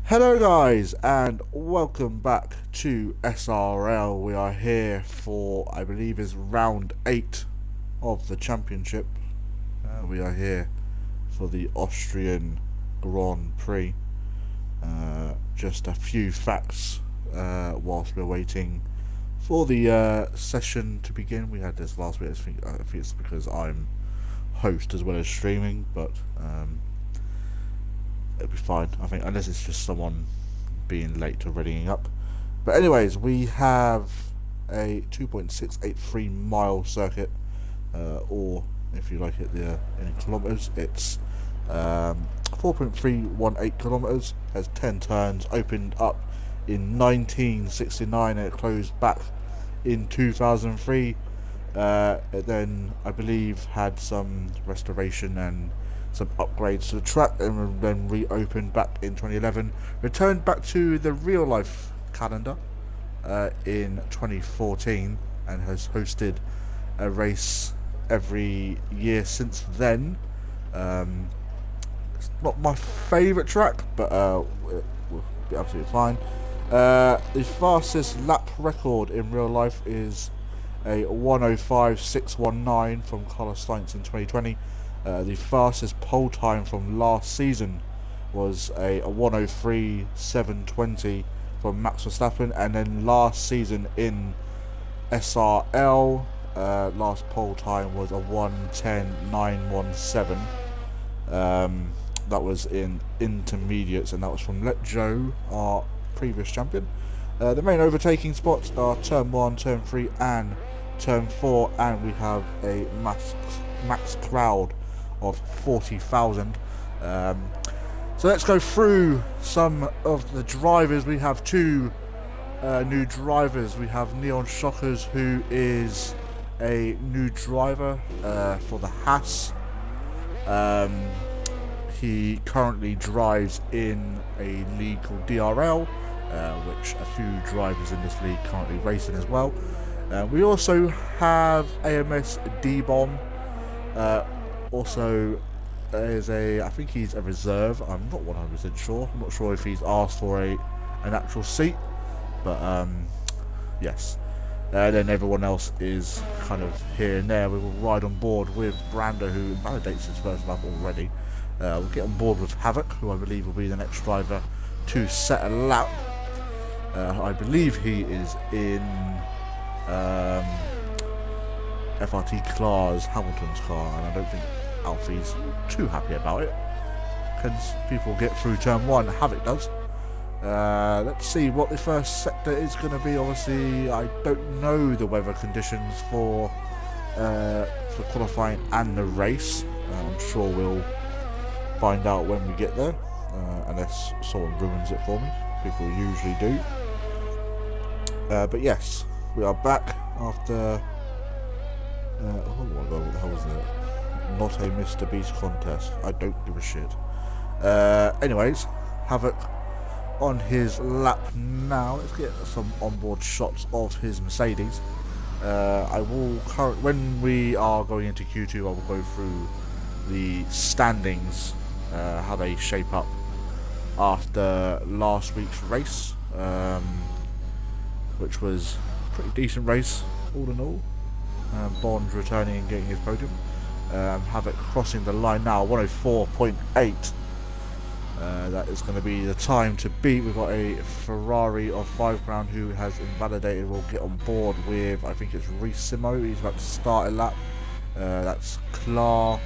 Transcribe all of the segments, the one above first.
Hello guys and welcome back to SRL. We are here for, I believe is round 8 of the championship. We are here for the Austrian Grand Prix. Just a few facts whilst we're waiting for the session to begin. We had this last week. I think it's because I'm host as well as streaming, but it'll be fine, I think, unless it's just someone being late or readying up. But anyways, we have a 2.683 mile circuit, or if you like it in kilometres, it's 4.318 kilometres, has 10 turns, opened up in 1969 and it closed back in 2003. It then, I believe, had some restoration and some upgrades to the track, and then reopened back in 2011, returned back to the real life calendar in 2014, and has hosted a race every year since then. It's not my favourite track, but it will be absolutely fine. The fastest lap record in real life is a 1:05.619 from Carlos Sainz in 2020. The fastest pole time from last season was a 1:03.720 from Max Verstappen, and then last season in SRL, last pole time was a 1:10.917. That was in intermediates, and that was from Let Joe, our previous champion. The main overtaking spots are turn 1, turn 3 and turn 4, and we have a max crowd of 40,000. So let's go through some of the drivers. We have two new drivers. We have Neon Shockers, who is a new driver for the Haas. He currently drives in a league called DRL, which a few drivers in this league currently racing as well. We also have AMS D-Bomb. Also, I think he's a reserve. I'm not 100% sure. I'm not sure if he's asked for an actual seat, but yes. Then everyone else is kind of here and there. We will ride on board with Brando, who validates his first lap already. We'll get on board with Havoc, who I believe will be the next driver to set a lap. I believe he is in FRT Clark's Hamilton's car, and I don't think Alfie's too happy about it. Can people get through turn 1? Havoc does. Let's see what the first sector is going to be. Obviously, I don't know the weather conditions for qualifying and the race. I'm sure we'll find out when we get there, unless someone ruins it for me. People usually do. But yes, we are back after oh my god, what the hell was that? Not a Mr. Beast contest. I don't give a shit. Anyways, Havoc on his lap now. Let's get some onboard shots of his Mercedes. When we are going into Q2, I will go through the standings, how they shape up after last week's race, which was a pretty decent race all in all. Bond returning and getting his podium. Havoc crossing the line now, 1:04.8. That is going to be the time to beat. We've got a Ferrari of 5 grand who has invalidated. We'll get on board with, I think it's Ricimo. He's about to start a lap. That's Clark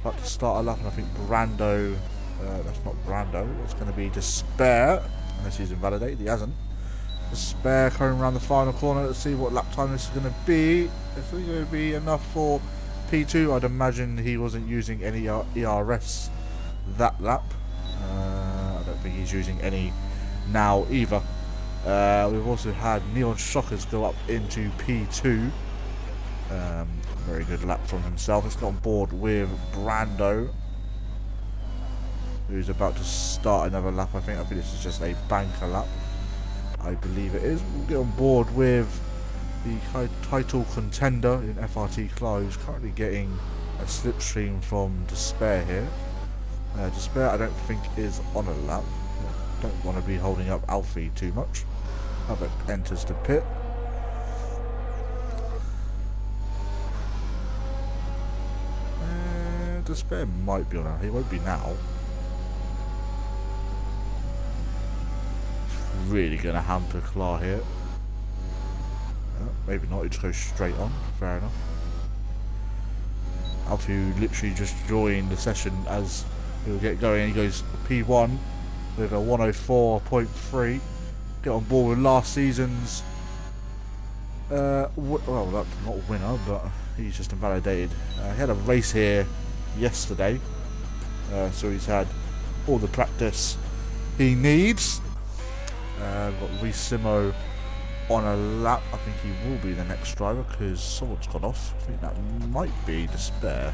about to start a lap, and I think Brando. That's not Brando. It's going to be Despair, unless he's invalidated. He hasn't. Despair coming around the final corner. Let's see what lap time this is going to be. It's going to be enough for P2. I'd imagine he wasn't using any ERS that lap. I don't think he's using any now either. We've also had Neon Shockers go up into P2. Very good lap from himself. Let's get on board with Brando, who's about to start another lap. I think this is just a banker lap. I believe it is. We'll get on board with the title contender in FRT Clark, who's currently getting a slipstream from Despair here. Despair I don't think is on a lap. don't want to be holding up Alfie too much. Havoc enters the pit. And Despair might be on it. He won't be now. It's really going to hamper Clar here. Maybe not, he just goes straight on. Fair enough. Alfie literally just joined the session as he'll get going. He goes P1 with a 104.3. Get on board with last season's well, that's not a winner, but he's just invalidated. He had a race here yesterday, so he's had all the practice he needs. Got Simo on a lap. I think he will be the next driver because someone's gone off. I think that might be Despair.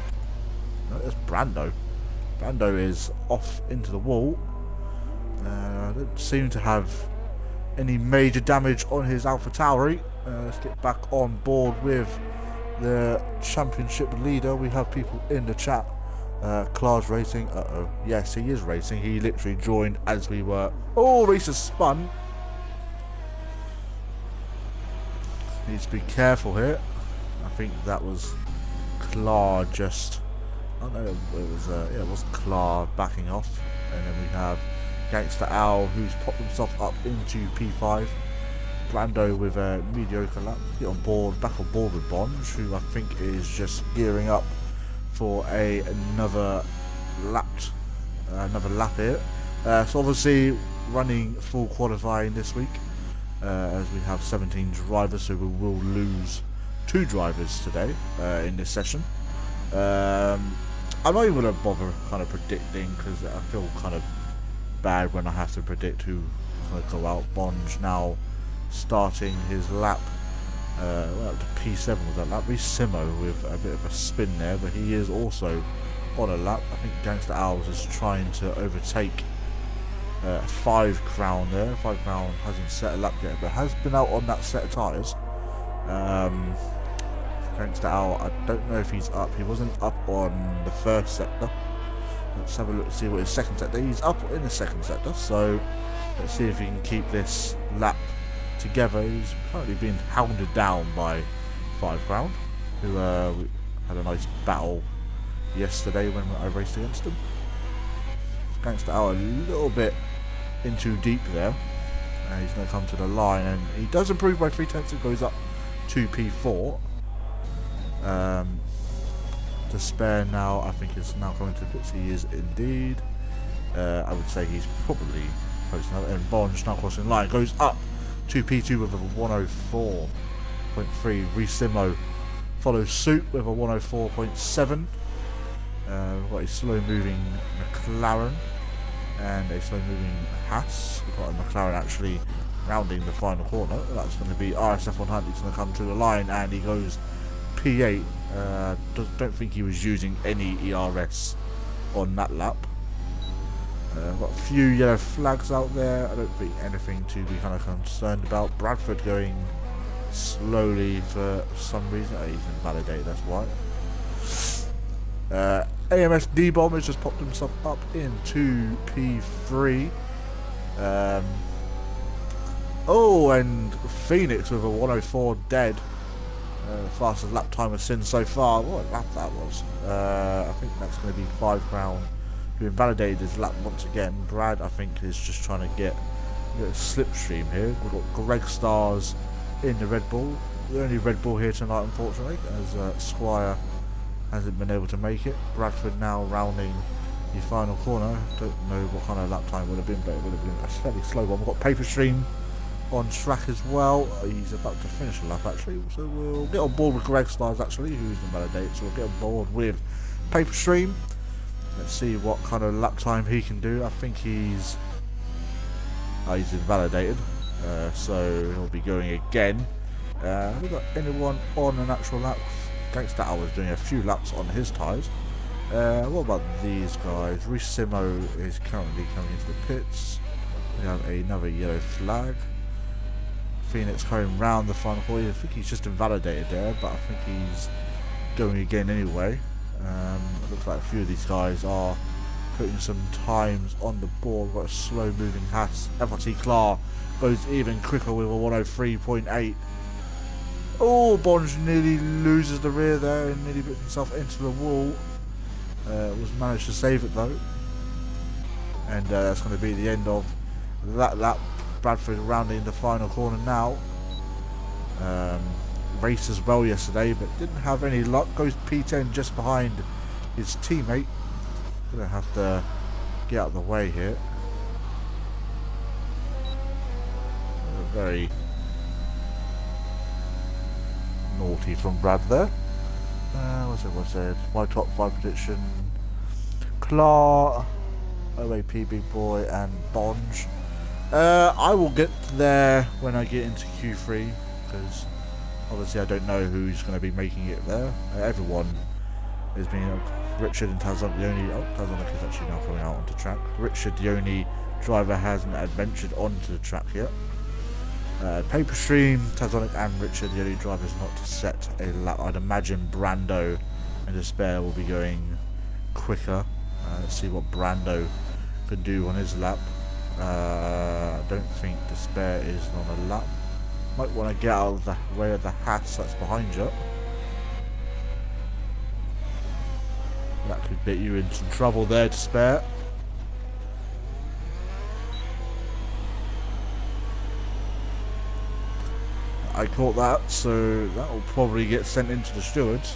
No, it's Brando. Brando is off into the wall. Don't seem to have any major damage on his Alpha Tauri. Let's get back on board with the championship leader. We have people in the chat. Clar's racing. Uh-oh. Yes, he is racing. He literally joined as we were. Oh, race has spun. Needs to be careful here. I think that was Clar just... I don't know, it was Clar backing off. And then we have Gangster Owl, who's popped himself up into P5. Brando with a mediocre lap. Get on board, back on board with Bonge, who I think is just gearing up for another lap here. So obviously running full qualifying this week, as we have 17 drivers, so we will lose 2 drivers today in this session. I'm not even going to bother kind of predicting because I feel kind of bad when I have to predict who's going to go out. Bonge now starting his lap, well, up to P7 with that lap. Simo with a bit of a spin there, but he is also on a lap. I think Gangster Owls is trying to overtake 5 Crown there. 5 Crown hasn't set a lap yet, but has been out on that set of tyres. Gangster Owl, I don't know if he's up. He wasn't up on the first sector. Let's have a look to see what his second sector. He's up in the second sector, so let's see if he can keep this lap together. He's currently being hounded down by 5 Crown, who we had a nice battle yesterday when I raced against him. Gangster Owl a little bit in too deep there. He's going to come to the line, and he does improve by 3/10. It goes up to P4. Despair now, I think, is now coming to pits. He is indeed. I would say he's probably close enough. And Bonge now crossing line, goes up to P2 with a 104.3. Simo follows suit with a 104.7. We've got a slow moving McLaren and a slow moving Haas. We've got a McLaren actually rounding the final corner. That's going to be RSF 100. He's going to come to the line and he goes P8. Don't think he was using any ERS on that lap. Got a few yellow flags out there. I don't think anything to be kind of concerned about. Bradford going slowly for some reason. Oh, he's invalidated, that's why. AMS D-Bomb has just popped himself up into P3. Oh, and Phoenix with a 104 dead. The fastest lap time of sin so far. What a lap that was. I think that's going to be 5 Crown, who invalidated his lap once again. Brad, I think, is just trying to get a slipstream here. We've got Greg Stars in the Red Bull. The only Red Bull here tonight, unfortunately, as Squire hasn't been able to make it. Bradford now rounding the final corner. Don't know what kind of lap time would have been, but it would have been a fairly slow one. We've got Paper Stream on track as well. He's about to finish the lap actually, so we'll get on board with Greg Stars actually, who's invalidated, so we'll get on board with Paper Stream. Let's see what kind of lap time he can do. I think he's invalidated, so he'll be going again. Have we got anyone on an actual lap? Gangster Owl was doing a few laps on his tyres. What about these guys? Simo is currently coming into the pits. We have another yellow flag. Phoenix coming round the final corner. I think he's just invalidated there, but I think he's going again anyway. It looks like a few of these guys are putting some times on the board. We've got a slow moving Haas. FRT Clark goes even quicker with a 103.8. Oh, Bonge nearly loses the rear there and nearly puts himself into the wall. Was managed to save it though. And that's going to be the end of that lap. Bradford rounding the final corner now. Raced as well yesterday, but didn't have any luck. Goes P10 just behind his teammate. Gonna have to get out of the way here. Very naughty from Brad there. What's it? My top 5 prediction: Clark, OAP Big Boy, and Bonge. I will get there when I get into Q3 because obviously I don't know who's going to be making it there. Everyone is being Richard and Tazonic, the only Tazonic is actually now coming out onto track. Richard, the only driver, hasn't adventured onto the track yet. Paperstream, Tazonic and Richard, the only drivers not to set a lap. I'd imagine Brando and Despair will be going quicker. Let's see what Brando can do on his lap. I don't think Despair is on a lap. Might want to get out of the way of the Haas that's behind you. That could get you in some trouble there, Despair. I caught that, so that will probably get sent into the stewards.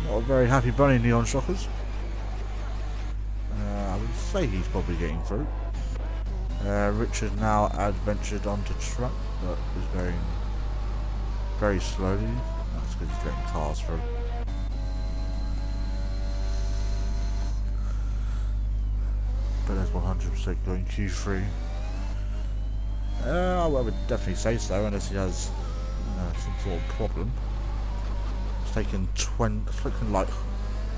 Not a very happy bunny, Neon Shockers. I would say he's probably getting through. Richard now adventured onto track, but is going very slowly. That's because he's getting cars through. But there's 100% going Q3. I would definitely say so, unless he has some sort of problem. It's taken like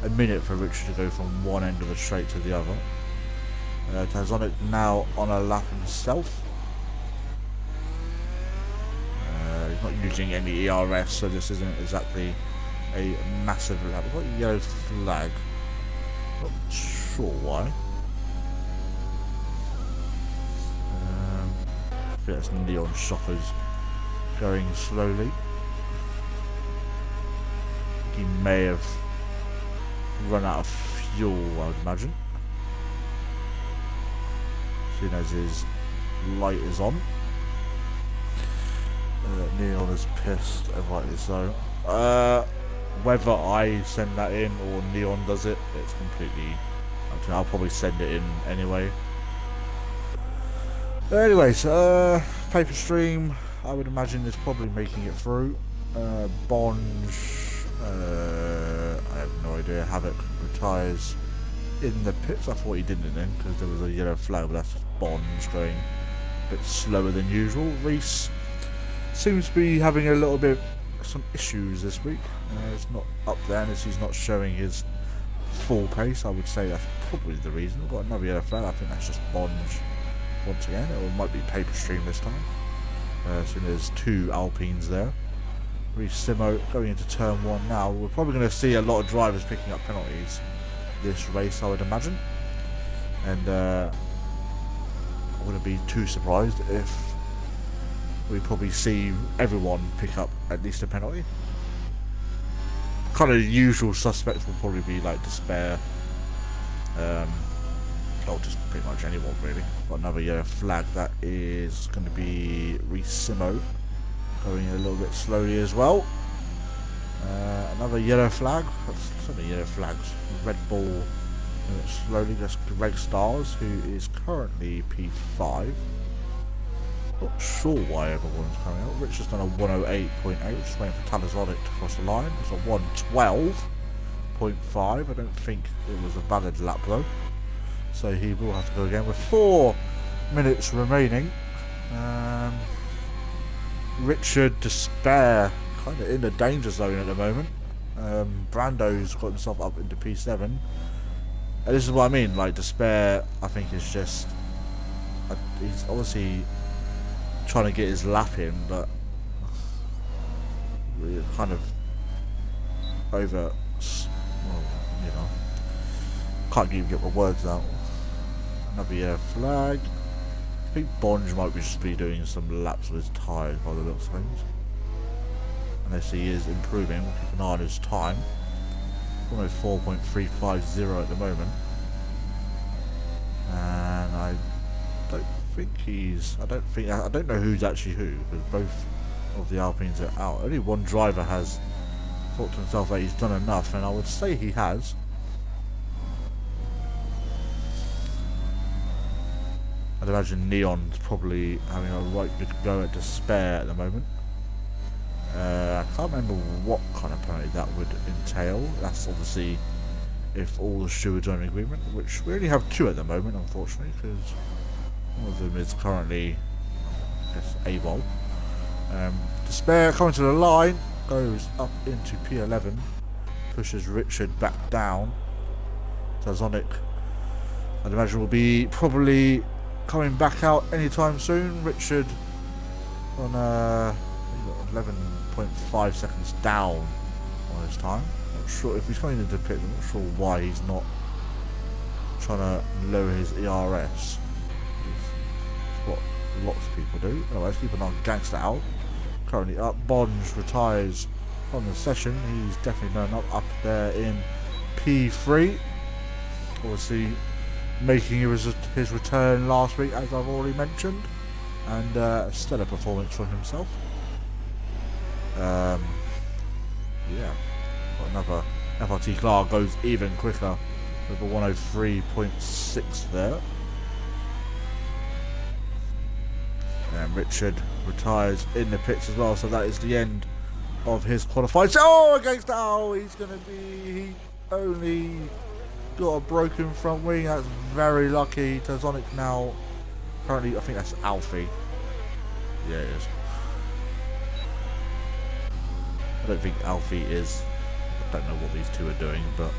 a minute for Richard to go from one end of the straight to the other. Tazonic now on a lap himself. He's not using any ERS, so this isn't exactly a massive lap. We've got a yellow flag. Not sure why. I think that's Neon Shockers going slowly. He may have run out of fuel, I would imagine. Seeing as his light is on. Neon is pissed, and rightly so. Whether I send that in or Neon does it, it's completely up to me. I'll probably send it in anyway. Anyways, Paperstream, I would imagine is probably making it through. Bonge, I have no idea. Havoc retires in the pits. I thought he didn't then because there was a yellow flag, but that's Bonge going a bit slower than usual. Reese seems to be having a little bit some issues this week. It's not up there, and he's not showing his full pace. I would say that's probably the reason. We've got another yellow flag. I think that's just Bonge once again, or it might be Paperstream this time. So there's 2 Alpines there. Reese Simo going into turn 1 now. We're probably going to see a lot of drivers picking up penalties this race, I would imagine. And I wouldn't be too surprised if we probably see everyone pick up at least a penalty. Kind of usual suspects will probably be like Despair. Oh, just pretty much anyone really. Got another yellow flag. That is going to be Reese Simo going a little bit slowly as well. Another yellow flag. So many yellow flags. Red Bull slowly. That's Greg Stars, who is currently P5. Not sure why everyone's coming out. Richard's done a 108.8. Just waiting for Tazonic to cross the line. It's a 112.5. I don't think it was a valid lap though. So he will have to go again with 4 minutes remaining. Richard Despair kind of in the danger zone at the moment. Brando's got himself up into P7. And this is what I mean, like Despair I think is just he's obviously trying to get his lap in, but we're kind of over, well, you know, can't even get my words out. Another yellow flag. I think Bonge might just be doing some laps of his tyres by the looks of things. Unless he is improving, we'll keep an eye on his time. Almost 4.350 at the moment. And I don't think he's, I don't know who's actually who, because both of the Alpines are out. Only one driver has thought to himself that he's done enough, and I would say he has. I'd imagine Neon's probably having a right good go at Despair at the moment. I can't remember what kind of penalty that would entail. That's obviously if all the stewards are in agreement, which we only have 2 at the moment, unfortunately, because one of them is currently, I guess, AWOL. Despair coming to the line, goes up into P11, pushes Richard back down. Tazonic, I'd imagine, will be probably coming back out anytime soon. Richard on 11.5 seconds down on his time. Not sure if he's coming into pit. I'm not sure why he's not trying to lower his ERS. It's what lots of people do. Anyway, let's keep an eye on Gangster out. Currently up. Bonge retires on the session. He's definitely going up there in P3. Obviously making his return last week, as I've already mentioned, and a stellar performance from himself. Yeah, got another FRT Clark goes even quicker with a 103.6 there. And Richard retires in the pits as well, so that is the end of his qualifying. Oh, against he's going to be, he only got a broken front wing. That's very lucky. Tazonic now currently, I think that's Alfie. Yeah, it is. I don't think Alfie is. I don't know what these two are doing, but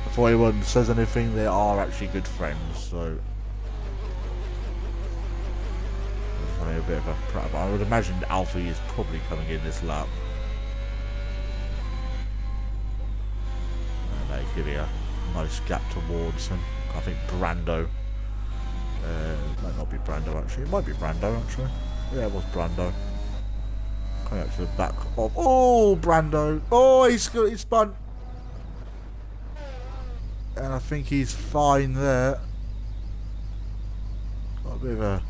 before anyone says anything, they are actually good friends, so a bit of a prep. I would imagine Alfie is probably coming in this lap. And that is giving a nice gap towards him. I think Brando. It might not be Brando actually. It might be Brando actually. Yeah, it was Brando. Coming up to the back of. Oh, Brando. Oh, he's spun. And I think he's fine there. Got a bit of a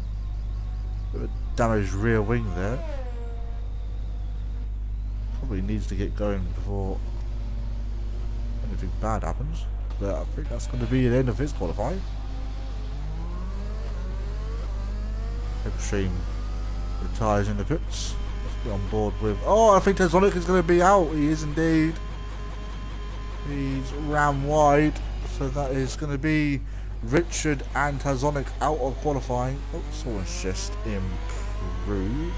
damaged rear wing there. Probably needs to get going before anything bad happens. But I think that's going to be the end of his qualifying. Extreme retires in the pits. Let's get on board with. Oh, I think Tazonic is going to be out. He is indeed. He's ran wide. So that is going to be Richard and Tazonic out of qualifying. Oh, someone's just improved.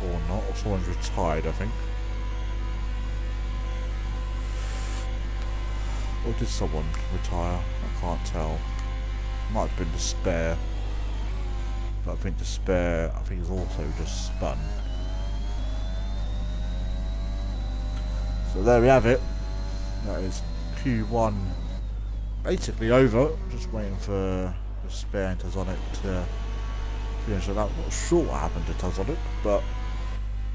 Or not. Or someone's retired, I think. Or did someone retire? I can't tell. Might have been Despair. But I think Despair, I think, is also just spun. So there we have it. That is Q1 basically over. Just waiting for Despair and Tazonic to finish that. I'm not sure what happened to Tazonic, but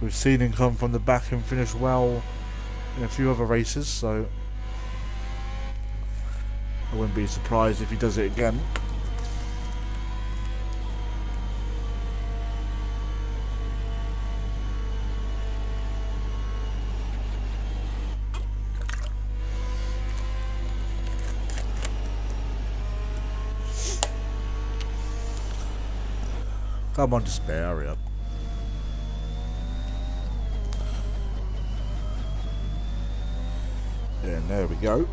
we've seen him come from the back and finish well in a few other races, so I wouldn't be surprised if he does it again. Come on, Despair, hurry up. And there we go.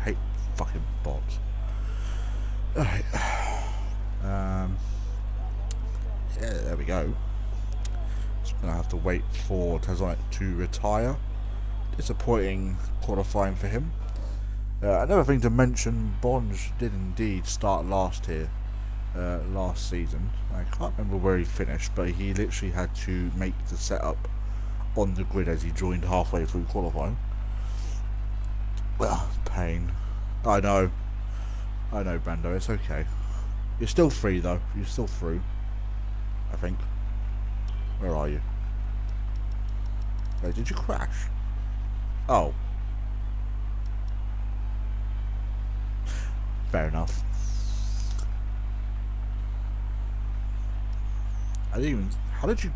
Hate fucking bots. Alright. Yeah, there we go. Just gonna have to wait for Tazonic to retire. Disappointing qualifying for him. Another thing to mention, Bonge did indeed start last season. I can't remember where he finished, but he literally had to make the setup on the grid as he joined halfway through qualifying. Well, pain. I know, Brando, it's okay. You're still free though, you're still through, I think. Where are you? Wait, did you crash? Oh. Fair enough. I didn't even... How did you...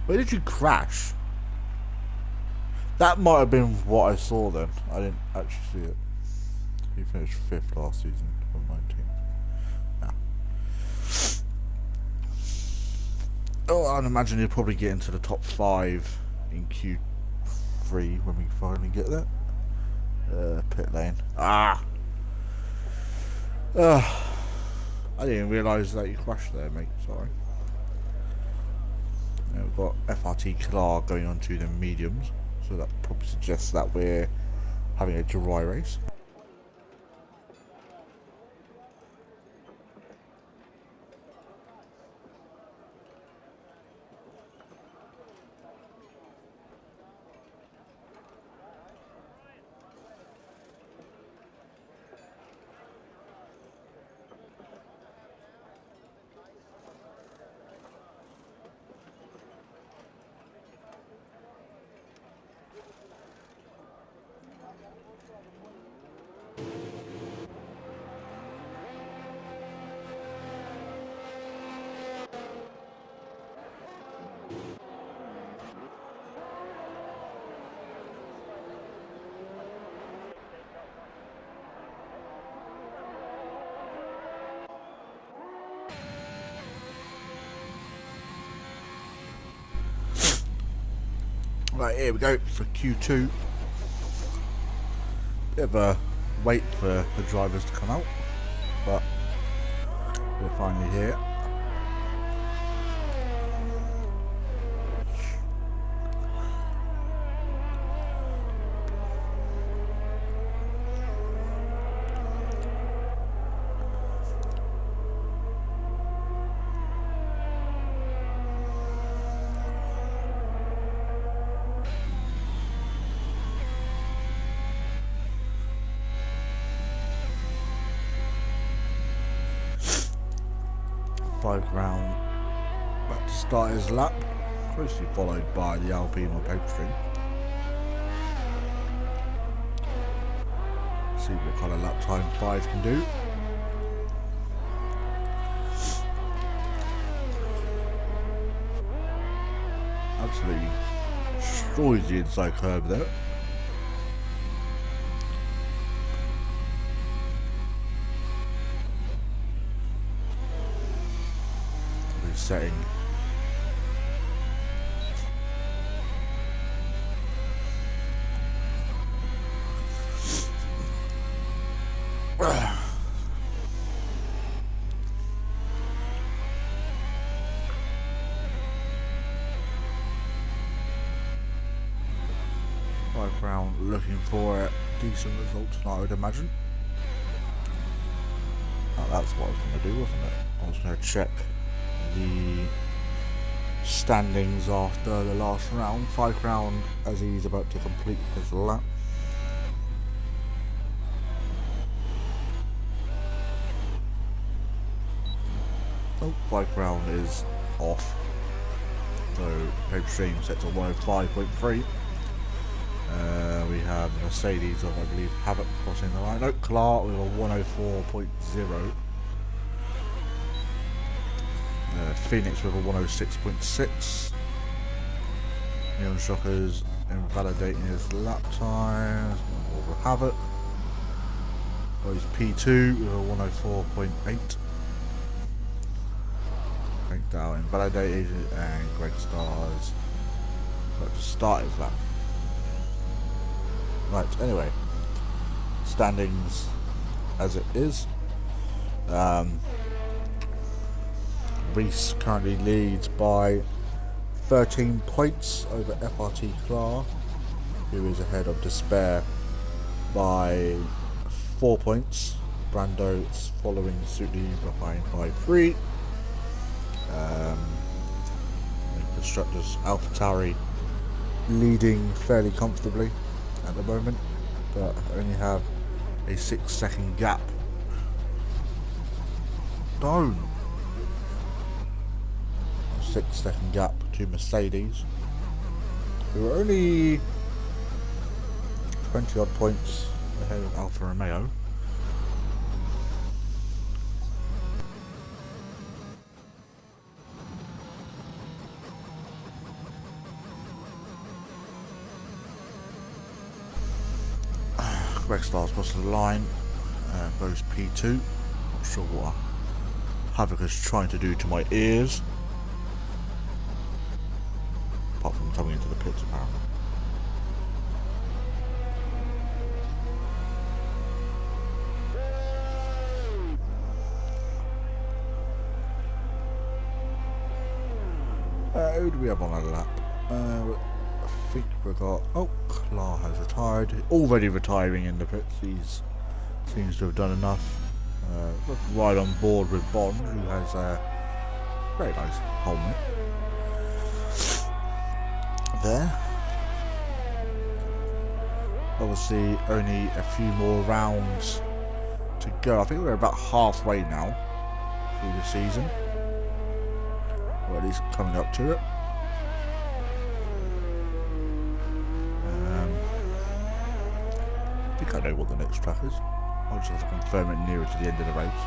Where did you crash? That might have been what I saw then. I didn't actually see it. He finished 5th last season from 19th. Yeah. Oh, I'd imagine he'll probably get into the top 5 in Q3 when we finally get there. Pit lane. I didn't realise that you crashed there, mate. Sorry. Now we've got FRT Clark going on to the mediums, so that probably suggests that we're having a dry race. Right, here we go for Q2. Bit of a wait for the drivers to come out, but we're finally here. Round, about to start his lap, closely followed by the Alpine on Pedestrian. See what kind of lap time 5 can do. Absolutely destroys the inside curve there. Setting. Round looking for a decent result tonight, I would imagine. Oh, that's what I was going to do, wasn't it? I was going to check the standings after the last round. 5th round as he's about to complete his lap. Oh, 5th round is off. So paper stream set to 105.3. We have Mercedes of, I believe, Havoc crossing the line. No, Clark with a 104.0. Phoenix with a 106.6. Neon Shockers invalidating his lap times. Over Havoc. Goes P2 with a 104.8. Frank Dow invalidated, and Greg Stars about to start his lap. Right, anyway, standings as it is. Reese currently leads by 13 points over FRT Clark, who is ahead of Despair by 4 points. Brando is following suitly behind by 3. Constructors AlphaTauri leading fairly comfortably at the moment, but only have a 6-second gap. Don't! A 6-second gap to Mercedes, who are only 20 odd points ahead of Alfa Romeo. Greg Star's across the line, goes P2. Not sure what Havoc is trying to do to my ears, apart from coming into the pits apparently. Who do we have on our lap? I think we've got... Oh, Clark has retired. Already retiring in the pits. He seems to have done enough. Right on board with Bond, who has a very nice helmet there. Obviously, only a few more rounds to go. I think we're about halfway now through the season, or at least coming up to it. I think I know what the next track is. I'll just have to confirm it nearer to the end of the race.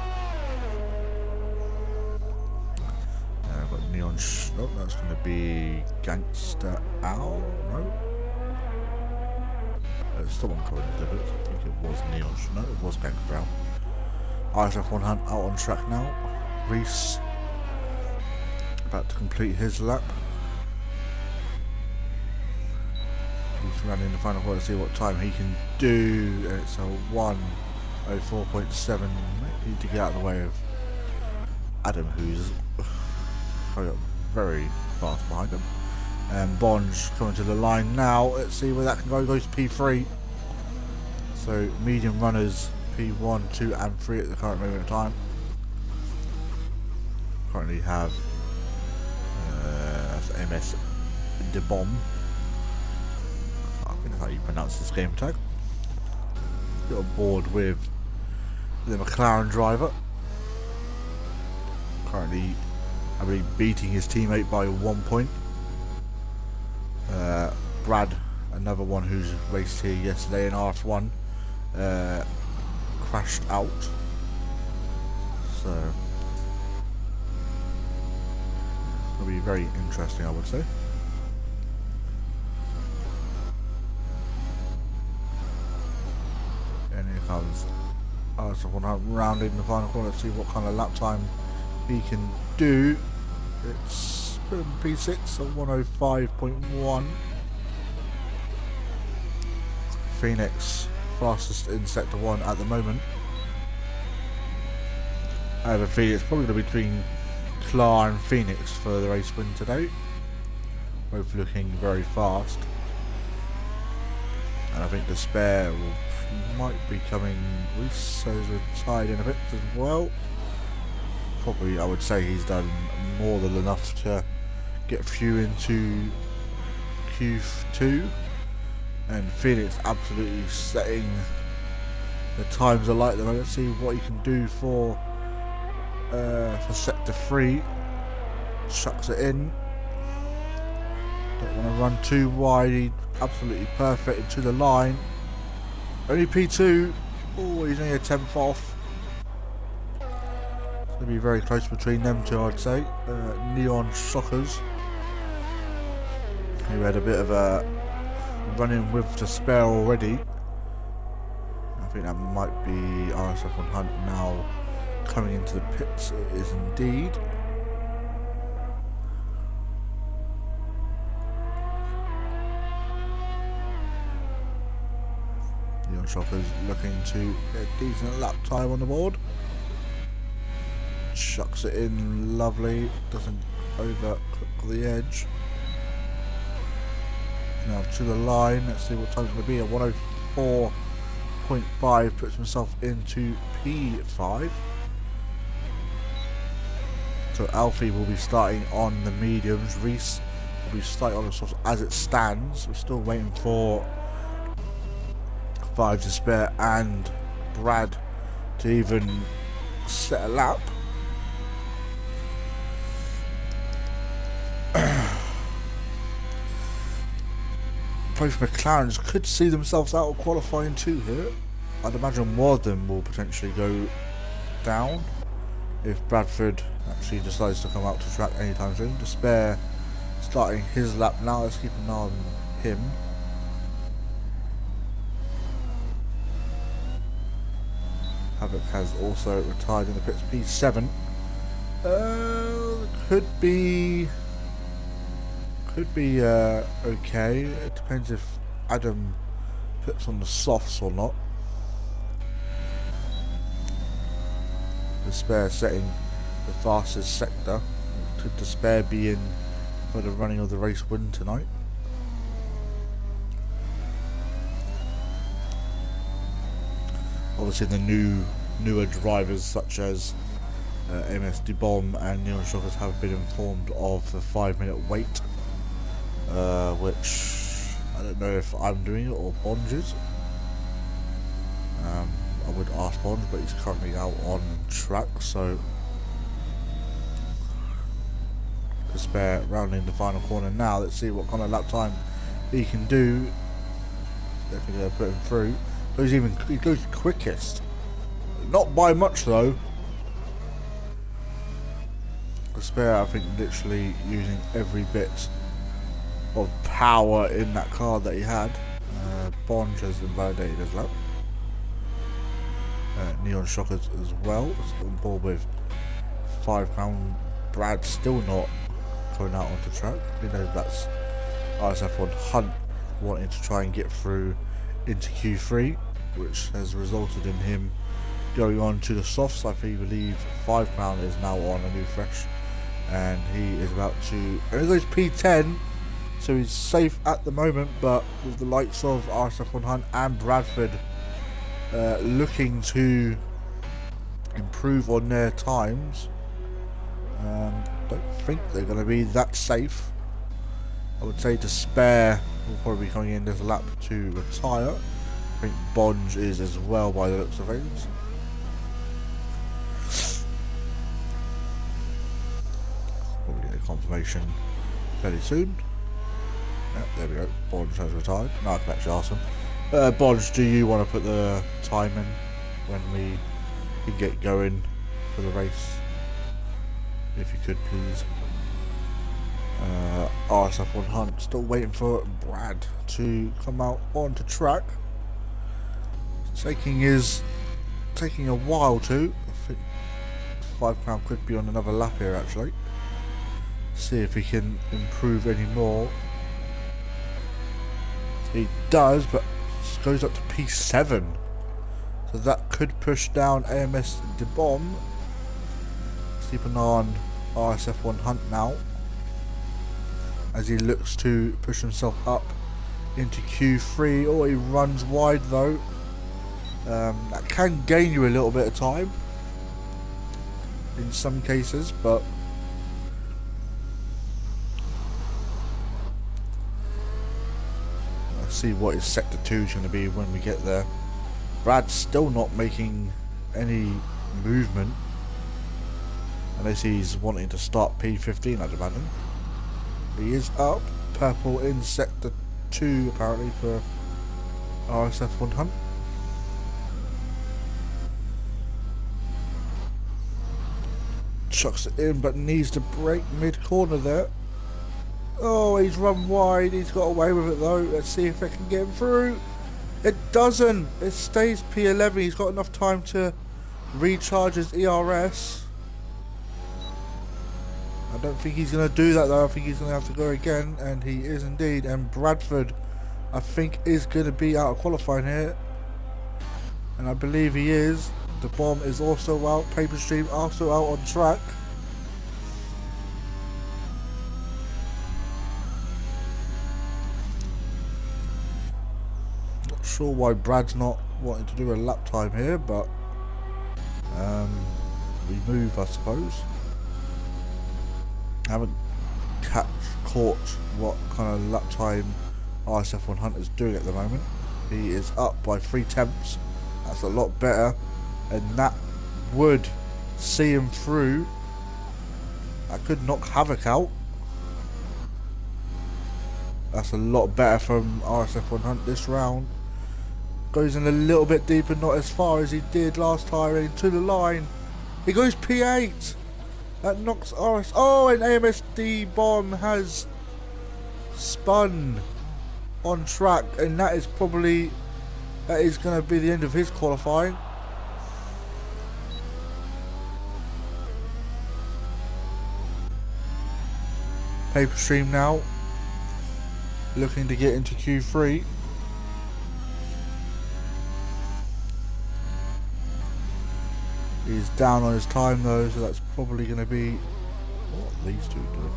I've got Neon oh, that's going to be Gangster Owl, no? There's someone coming into the bits. I think it was Neon no, it was Gangster Owl. ISF1 Hunt out on track now. Reese about to complete his lap. He's running the final quarter to see what time he can do. It's a 1:04.7. Need to get out of the way of Adam, who's very fast behind him. And Bond's coming to the line now. Let's see where that can go. Goes to P3. So medium runners P1, 2 and 3 at the current moment of time. Currently have MS De Bomb. How you pronounce this game tag. Got on board with the McLaren driver. Currently, I believe, beating his teammate by 1 point. Brad, another one who's raced here yesterday in RS1, crashed out. So, it'll be very interesting, I would say. And here comes RS1 round in the final corner. Let's see what kind of lap time he can do. It's P6, so 1:05.1. Phoenix fastest in sector 1 at the moment. I have a feeling it's probably going to be between Clark and Phoenix for the race win today. Both looking very fast. And I think Despair might be coming. Reese has retired in a bit as well. Probably, I would say he's done more than enough to get few into Q2. And Phoenix absolutely setting the times alight at the moment. Let's see what he can do for sector 3. Chucks it in. Don't want to run too wide. He absolutely perfect into the line. Only P2. Oh, he's only a 10th off. It's going to be very close between them two, I'd say. Neon Shockers, who had a bit of a run-in with Despair already. I think that might be RSF1 Hunt now coming into the pits. It is indeed. Neon Shockers looking to get a decent lap time on the board. Chucks it in, lovely. Doesn't over the edge. Now to the line. Let's see what time's going to be. A 104.5 puts himself into P5. So Alfie will be starting on the mediums. Reese will be starting on the softs as it stands. We're still waiting for 5 to spare and Brad to even set a lap. Both McLarens could see themselves out of qualifying too here. I'd imagine one of them will potentially go down if Bradford actually decides to come out to track anytime soon. To spare starting his lap now. Let's keep an eye on him. Havoc has also retired in the pits. P7 could be okay. It depends if Adam puts on the softs or not. Despair setting the fastest sector. Could Despair be in for the running of the race win tonight? Obviously the newer drivers such as MS DeBomb and Neon Shockers have been informed of the 5-minute wait, which I don't know if I'm doing it or Bonds is. I would ask Bonds, but he's currently out on track, so Despair rounding the final corner now. Let's see what kind of lap time he can do. Definitely going to put him through. He goes quickest, not by much though. Despair, I think, literally using every bit of power in that car that he had. Bond has invalidated his lap. Neon Shockers as well. On board with £5. Brad still not going out onto track. You know, that's RSF1 Hunt wanting to try and get through into Q3, which has resulted in him going on to the softs. I believe £5 is now on a new fresh, and he is about to, and there goes P10, so he's safe at the moment, but with the likes of RSF1 Hunt and Bradford looking to improve on their times, don't think they're going to be that safe. I would say Despair will probably be coming in this lap to retire. I think Bonge is as well by the looks of things. Probably get a confirmation fairly soon. Yep, there we go. Bonge has retired. Now I can actually ask him. Bonge, do you want to put the time in when we can get going for the race? If you could, please. RSF1 Hunt still waiting for Brad to come out onto track. It's taking a while to. I think £5 could be on another lap here actually. See if he can improve any more. He does, but goes up to P7, so that could push down AMS DeBomb. Let's keep an eye on RSF1 Hunt now, as he looks to push himself up into Q3. Oh, he runs wide though. That can gain you a little bit of time in some cases, but let's see what his sector 2 is going to be when we get there. Brad's still not making any movement, unless he's wanting to start P15, I'd imagine. He is up, purple in sector 2 apparently for RSF1 Hunt. Chucks it in, but needs to break mid-corner there. Oh, he's run wide, he's got away with it though. Let's see if it can get him through. It doesn't, it stays P11, he's got enough time to recharge his ERS. I don't think he's going to do that though. I think he's going to have to go again, and he is indeed. And Bradford, I think, is going to be out of qualifying here, and I believe he is. The bomb is also out. Paper Stream also out on track. Not sure why Brad's not wanting to do a lap time here, but we move, I suppose. Haven't caught what kind of lap time RSF1 Hunter's doing at the moment. He is up by 3/10. That's a lot better, and that would see him through. I could knock Havoc out. That's a lot better from RSF1 Hunt this round. Goes in a little bit deeper, not as far as he did last time, into the line. He goes P8. That knocks RS. Oh, and AMSD bomb has spun on track, and that is going to be the end of his qualifying. Paper Stream now looking to get into Q3. He's down on his time though, so that's probably going to be what these two did.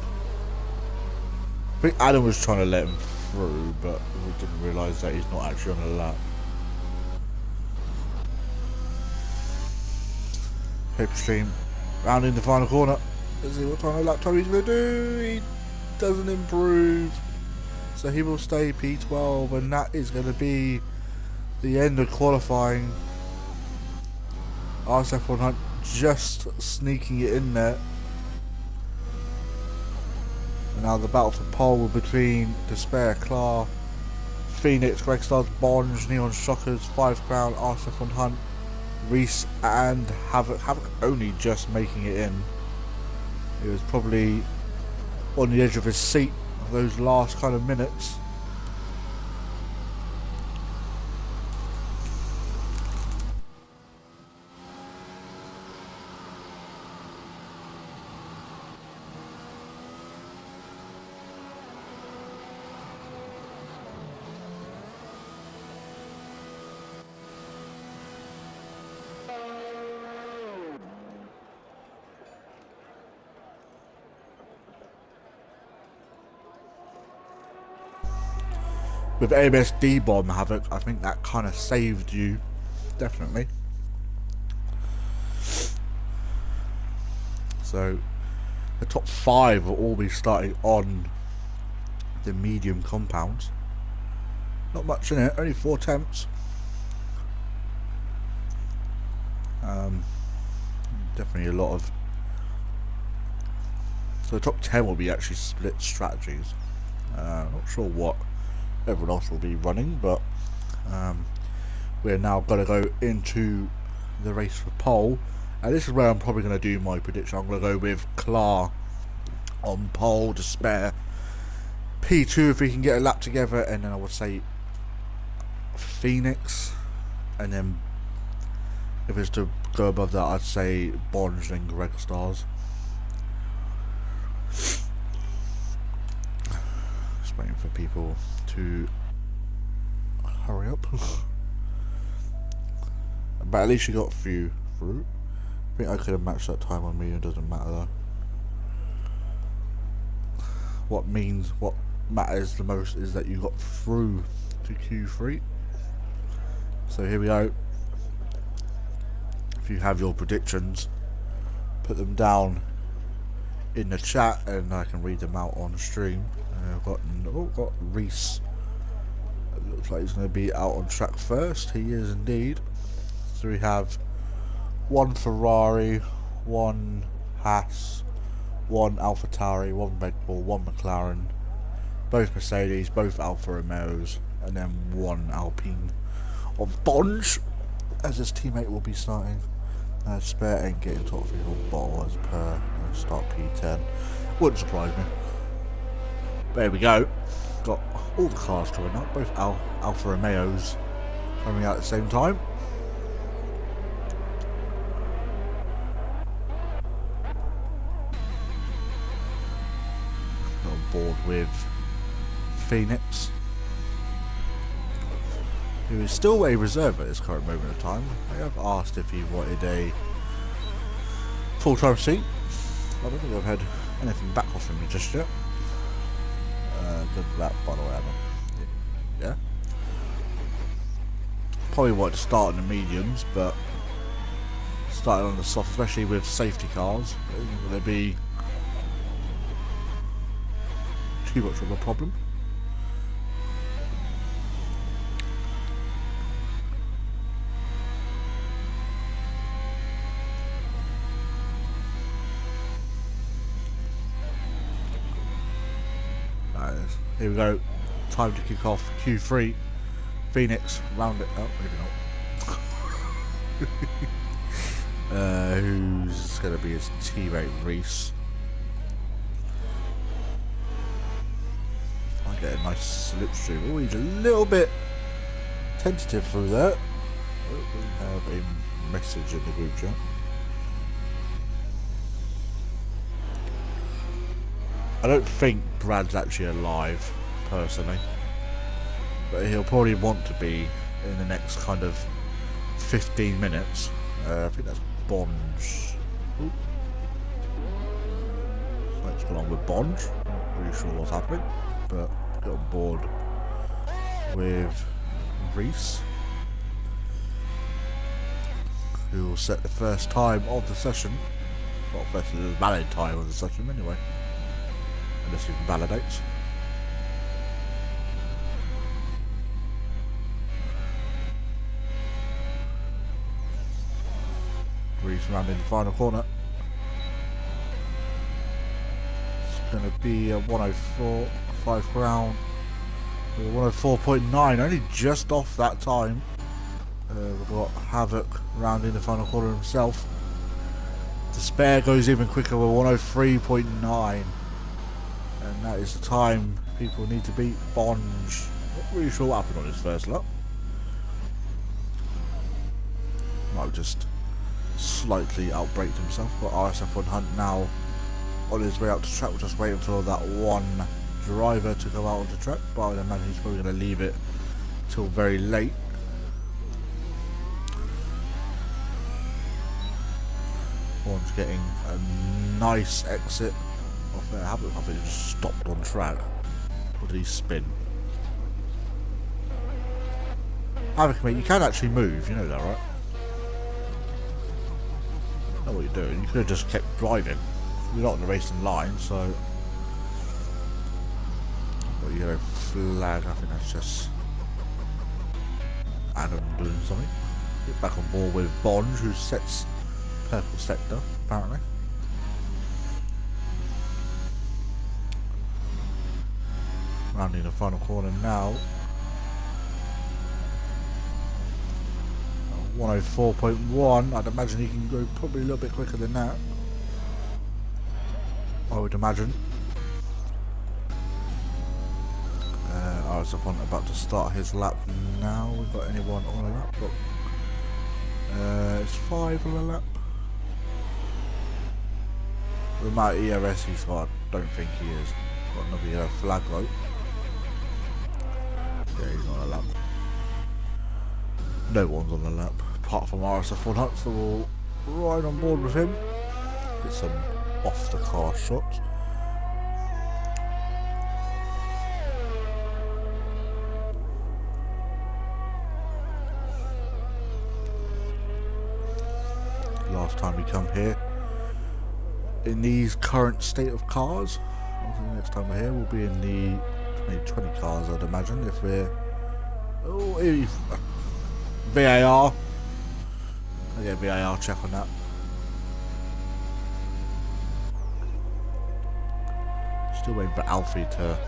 I think Adam was trying to let him through, but we didn't realise that he's not actually on a lap. Paper Stream rounding the final corner. Let's see what kind of lap time he's going to do. He doesn't improve, so he will stay P12, and that is going to be the end of qualifying. RSF1 Hunt just sneaking it in there. And now the battle for pole between Despair, Clar, Phoenix, Greg Stars, Bonge, Neon Shockers, 5 Crown, RSF1 Hunt, Reese and Havoc. Havoc only just making it in. He was probably on the edge of his seat those last kind of minutes. With AMSD bomb, Havoc, I think that kind of saved you, definitely. So the top 5 will all be starting on the medium compounds. Not much in it, only 4 attempts. Definitely a lot of. So the top 10 will be actually split strategies. Not sure what everyone else will be running, but we're now going to go into the race for pole, and this is where I'm probably going to do my prediction. I'm going to go with Clar on pole, Despair P2 if we can get a lap together, and then I would say Phoenix, and then if it's to go above that I'd say Bonge and Greg Stars. Just waiting for people to hurry up. But at least you got a few through. I think I could have matched that time on me, it doesn't matter though. What matters the most is that you got through to Q3. So here we go. If you have your predictions, put them down in the chat and I can read them out on stream. I've got Reese. It looks like he's going to be out on track first. He is indeed. So we have 1 Ferrari, 1 Haas, 1 AlphaTauri, 1 Red Bull, 1 McLaren, both Mercedes, both Alfa Romeos, and then 1 Alpine of Bonge, as his teammate will be starting. Spare ain't getting top vehicle bottle as per start P10. Wouldn't surprise me. But there we go. Got all the cars coming up, both Alfa Romeos coming out at the same time. Got on board with Phoenix. who is still a reserve at this current moment of time. I have asked if he wanted a full-time seat. I don't think I've had anything back off him just yet. Good for that, by the way, Adam. Yeah? Probably wanted to start in the mediums, but starting on the soft, especially with safety cars, will there be too much of a problem? Here we go. Time to kick off Q3. Phoenix, round it up. Maybe not. Who's going to be his teammate Reese? I get a nice slipstream. Oh, he's a little bit tentative through that. Oh, we have a message in the group chat. I don't think Brad's actually alive, personally, but he'll probably want to be in the next kind of 15 minutes. I think that's Bonds. Ooh. Let's go on with Bonds. Not really sure what's happening, but get on board with Reese, who will set the first time of the session. Well, first the valid time of the session anyway. Unless you can validate. Reese round in the final corner. It's going to be a 104, 5 ground. 104.9, only just off that time. We've got Havoc round in the final corner himself. The spare goes even quicker with 103.9. And that is the time people need to beat Bonge. Not really sure what happened on his first lap. Might have just slightly outbraked himself. But RSF1 Hunt now on his way out to track. We'll just wait until that one driver to go out on the track. But I would imagine he's probably going to leave it till very late. Bonge getting a nice exit off there. I think he just stopped on track. Or did he spin? Havoc, mate, you can actually move, you know that, right? You know what you're doing. You could have just kept driving. You're not on the racing line, so. Got a yellow flag, I think that's just Adam doing something. Get back on board with Bonge, who sets purple sector, apparently. Rounding the final corner now. 104.1. I'd imagine he can go probably a little bit quicker than that. I would imagine. RSF1 about to start his lap now. We've got anyone on a lap? Look. It's 5 on a lap. The amount of ERS he's got, I don't think he is. Got another flag though. Yeah, he's on a lap. No one's on the lap, apart from RSF1 Hunt, so we'll ride on board with him. Get some off the car shots. Last time we come here, in these current state of cars, I think next time we're here we'll be in the 2020 cars, I'd imagine, if we're VAR. I'll get a VAR check on that. Still waiting for Alfie to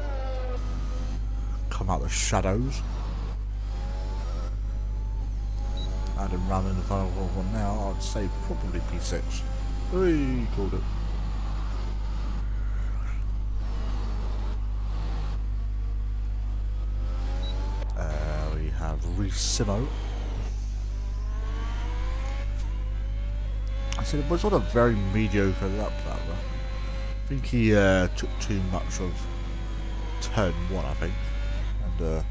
come out of the shadows. Adam round in the final one now. I'd say probably P6. Hey, called it. We have Ricimo. I said it was not a very mediocre lap that one. I think he took too much of turn 1, I think, and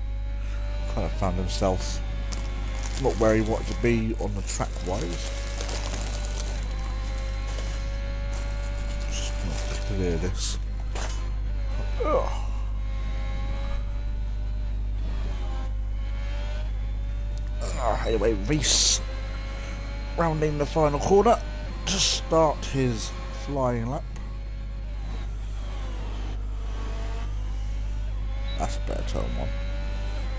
kind of found himself not where he wanted to be on the track wise. Just not clear this. Anyway, Reese rounding the final corner to start his flying lap. That's a better turn one.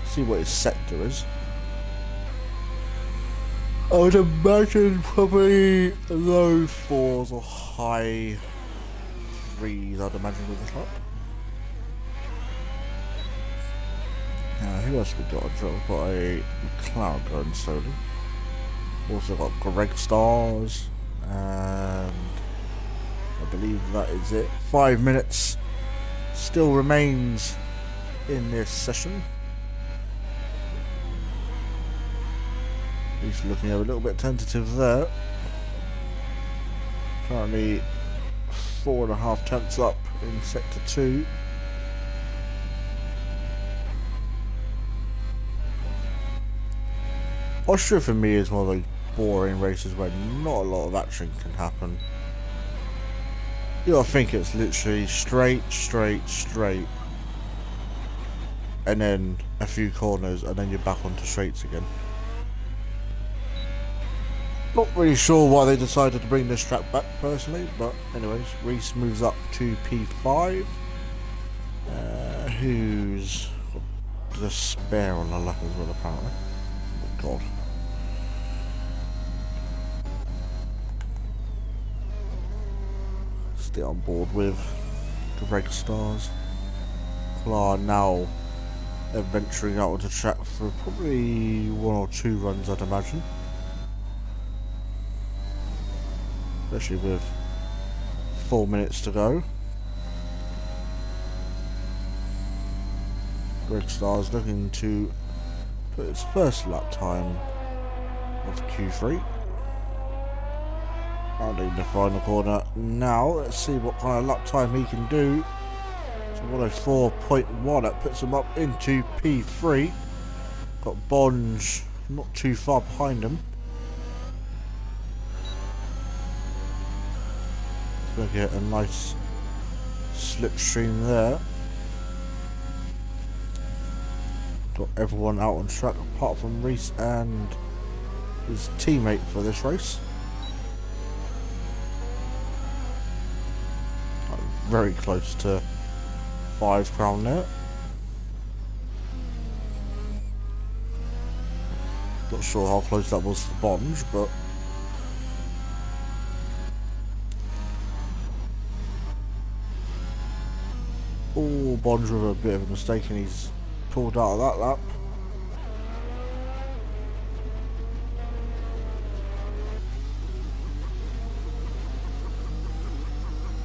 See what his sector is. I would imagine probably low fours or high threes, I'd imagine, with this lap. Who else we got? We've got a McLeod going solo. Also got Greg Stars, and I believe that is it. 5 minutes still remains in this session. He's looking a little bit tentative there. Currently 4.5 tenths up in sector 2. Austria for me is one of those boring races where not a lot of action can happen. You gotta think it's literally straight, and then a few corners, and then you're back onto straights again. Not really sure why they decided to bring this track back personally, but anyways, Reese moves up to P5. Who's got the spare on the lap as well, apparently. Oh God. Still on board with the Greg Stars. Clark now venturing out onto track for probably 1 or 2 runs, I'd imagine. Especially with 4 minutes to go. Greg Stars looking to put his first lap time of Q3. Rounding the final corner now. Let's see what kind of lap time he can do. So 104.1, that puts him up into P3. Got Bonge not too far behind him. Gonna get a nice slipstream there. Got everyone out on track apart from Reese and his teammate for this race. Very close to 5 crown there. Not sure how close that was to Bonge, but oh, Bonge with a bit of a mistake and he's pulled out of that lap.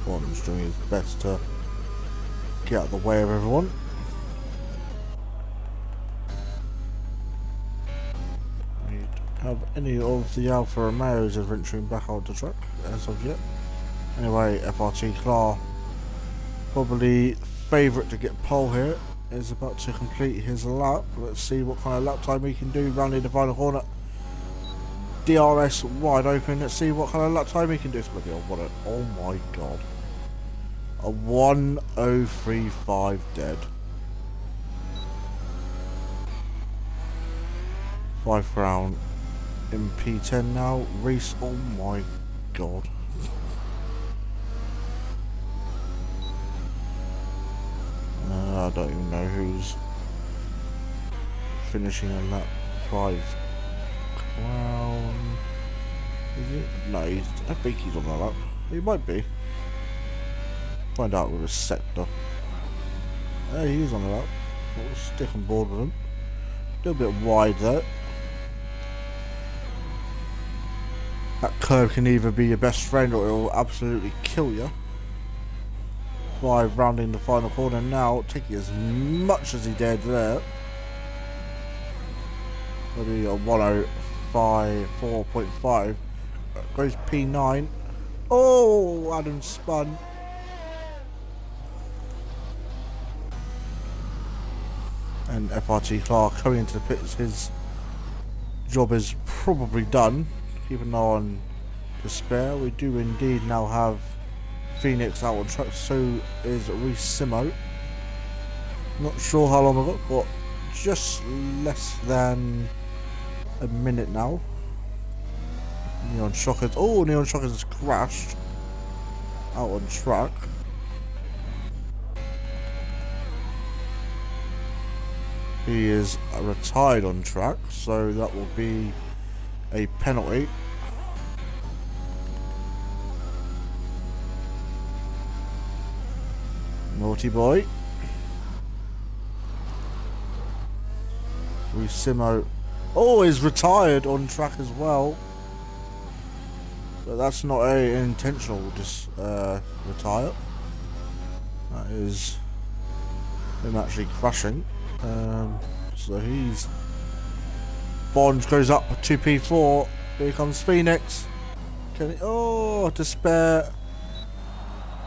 Bonge doing his best to get out of the way of everyone. We don't have any of the Alfa Romeos venturing back onto track as of yet. Anyway, FRT Clark, probably favourite to get pole here, is about to complete his lap. Let's see what kind of lap time he can do rounding the final corner. DRS wide open. Let's see what kind of lap time he can do. It's going to be a what? Oh my God. A 1:03.5 dead. 5 crown in P10 now. Reese, oh my God. I don't even know who's finishing on that 5 crown. Is it? No, I think he's on that lap. He might be. Find out with his sector. Hey, he's on the lap. We'll stick on board with him. A little bit wide there. That curve can either be your best friend or it will absolutely kill you. 5 rounding the final corner now, taking as much as he dared there. Maybe a 1:05.4.5. Goes P9. Oh, Adam spun. And FRT Clark coming into the pits, his job is probably done. Keep an eye on Despair. We do indeed now have Phoenix out on track, so is Reece Simo. Not sure how long I've got, just less than a minute now. Neon Shockers. Oh, Neon Shockers has crashed out on track. He is retired on track, so that will be a penalty. Naughty boy. Simo. Oh, he's retired on track as well. But that's not a intentional retire. That is him actually crashing. So he's... Bond goes up to P4. Here comes Phoenix. Can he... Oh, Despair.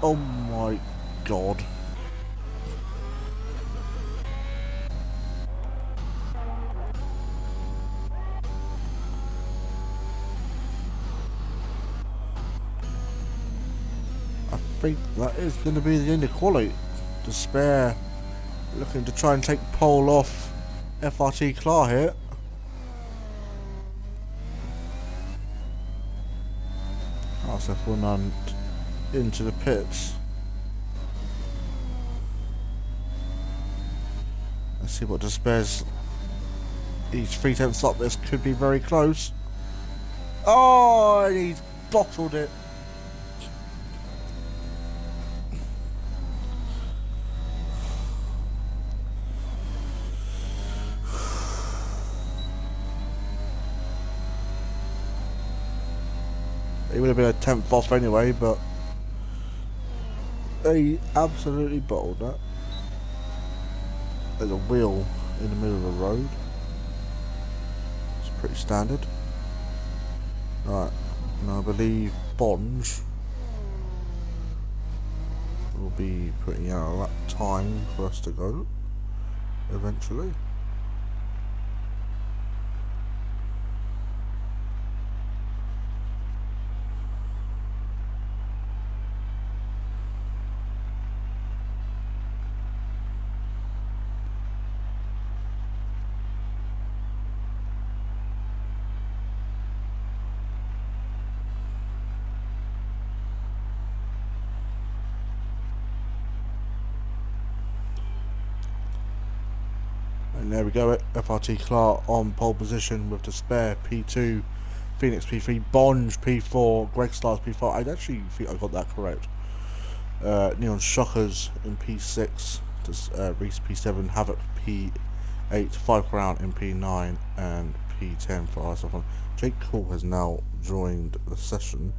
Oh my god. I think that is going to be the end of quality. Despair looking to try and take pole off FRT Clar here. Asif Wunand into the pits. Let's see what Despair's... He's 3/10 up. This could be very close. Oh, and he's bottled it. He would have been a 10th off anyway, but he absolutely bottled that. There's a wheel in the middle of the road. It's pretty standard. Right, now I believe Bonge will be putting out a lap time for us to go eventually. And there we go, FRT Clar on pole position with Despair P2, Phoenix P3, Bonge P4, Greg Stars P4. I actually think I got that correct. Neon Shockers in P6, Reece P7, Havoc P8, 5 Crown in P9, and P10 for ourselves. Jake Cool has now joined the session.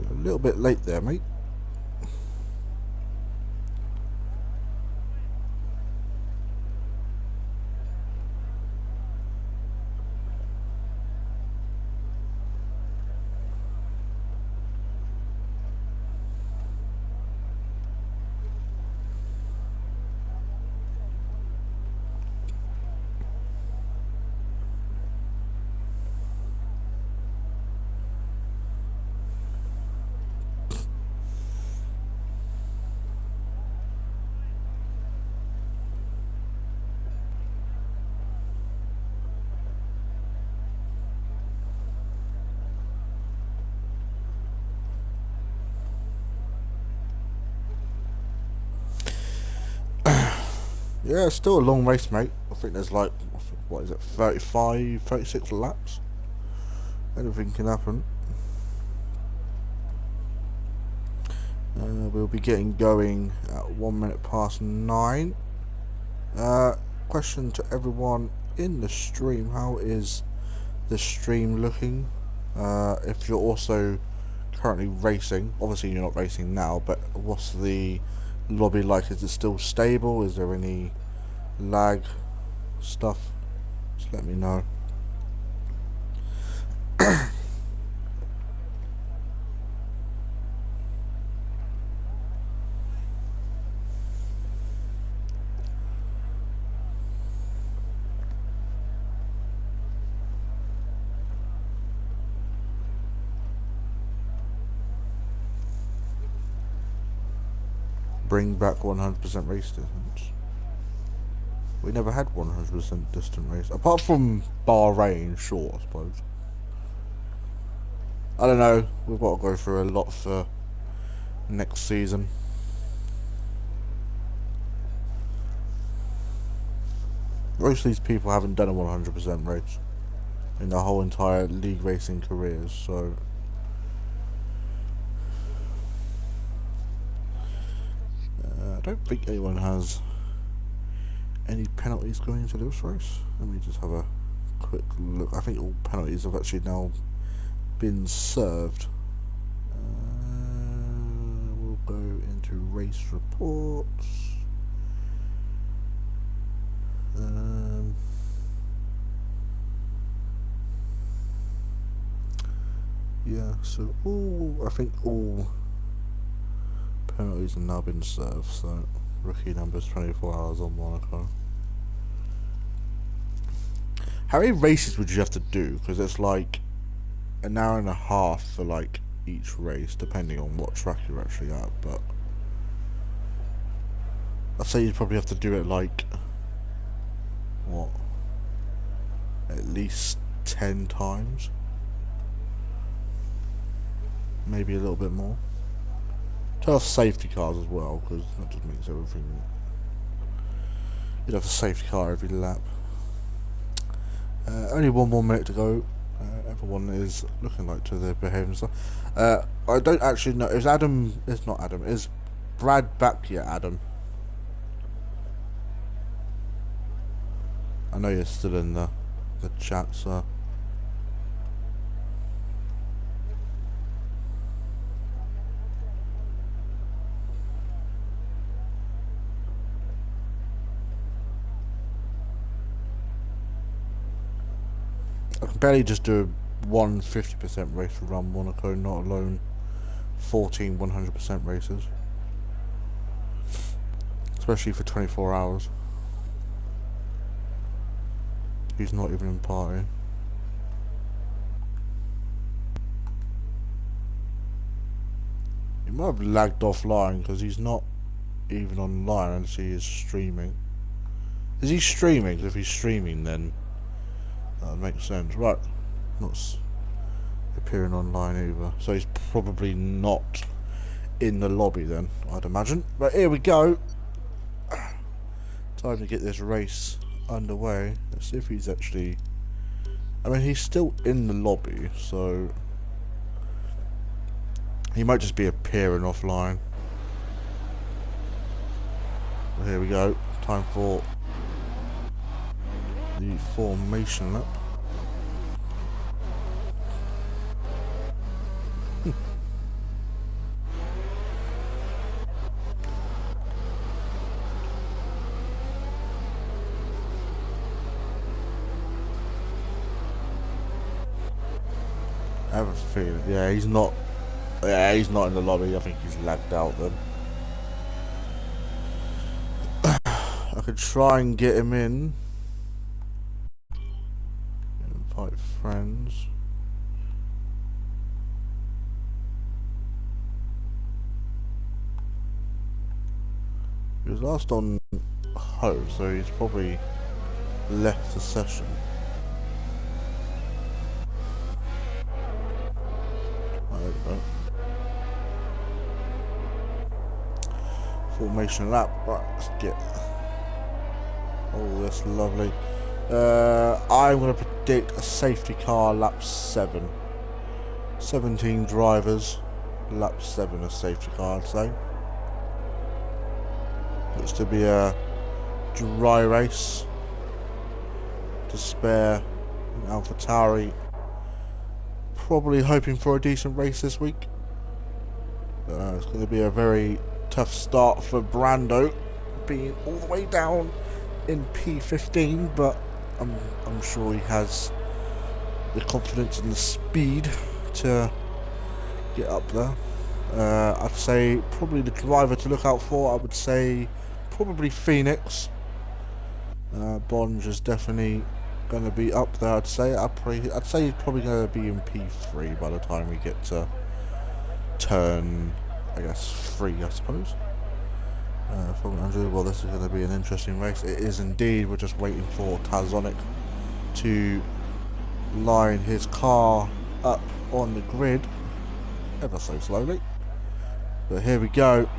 A little bit late there, mate. Yeah, it's still a long race, mate. I think there's like, what is it, 35, 36 laps? Anything can happen. We'll be getting going at 1 minute past 9. Question to everyone in the stream: how is the stream looking? If you're also currently racing, obviously you're not racing now, but what's the lobby like? Is it still stable? Is there any lag stuff? Just let me know. Bring back 100% race distance. We never had 100% distant race. Apart from Bahrain, sure, I suppose. I don't know. We've got to go through a lot for next season. Most of these people haven't done a 100% race in their whole entire league racing careers, so... I don't think anyone has any penalties going into this race. Let me just have a quick look. I think all penalties have actually now been served. We'll go into race reports. Yeah, so I think all penalties have now been served, so rookie numbers 24 hours on Monaco. How many races would you have to do? Because it's like an hour and a half for like each race, depending on what track you're actually at, but I'd say you'd probably have to do it like, what, at least 10 times? Maybe a little bit more. Turn off safety cars as well, because that just makes everything... You'd have a safety car every lap. Only 1 more minute to go. Everyone is looking like to their behaviour and stuff. I don't actually know. Is Adam... It's not Adam. Is Brad back yet, Adam? I know you're still in the chat, so... I can barely just do one 50% race around Monaco, not alone 14 100% races. Especially for 24 hours. He's not even in party. He might have lagged offline because he's not even online unless he is streaming. Is he streaming? 'Cause if he's streaming, then that makes sense. Right, not appearing online either, so he's probably not in the lobby then, I'd imagine. But here we go. Time to get this race underway. Let's see if he's actually... I mean, he's still in the lobby, so he might just be appearing offline. But here we go. Time for the formation lap. I have a feeling, yeah, he's not in the lobby. I think he's lagged out then. I could try and get him in. Invite friends. He was last on host, so he's probably left the session. Formation lap, right, let's get... Oh, that's lovely. I'm going to predict a safety car lap 7. 17 drivers, lap 7 a safety car, I'd say. Looks to be a dry race to spare. AlphaTauri probably hoping for a decent race this week. It's going to be a very tough start for Brando, being all the way down in P15, but I'm sure he has the confidence and the speed to get up there. I'd say probably the driver to look out for, I would say probably Phoenix. Bonge is definitely going to be up there, I'd say. I'd say he's probably going to be in P3 by the time we get to turn, I guess, 3, I suppose. From Andrew, well, this is going to be an interesting race. It is indeed. We're just waiting for Tazonic to line his car up on the grid ever so slowly. But here we go.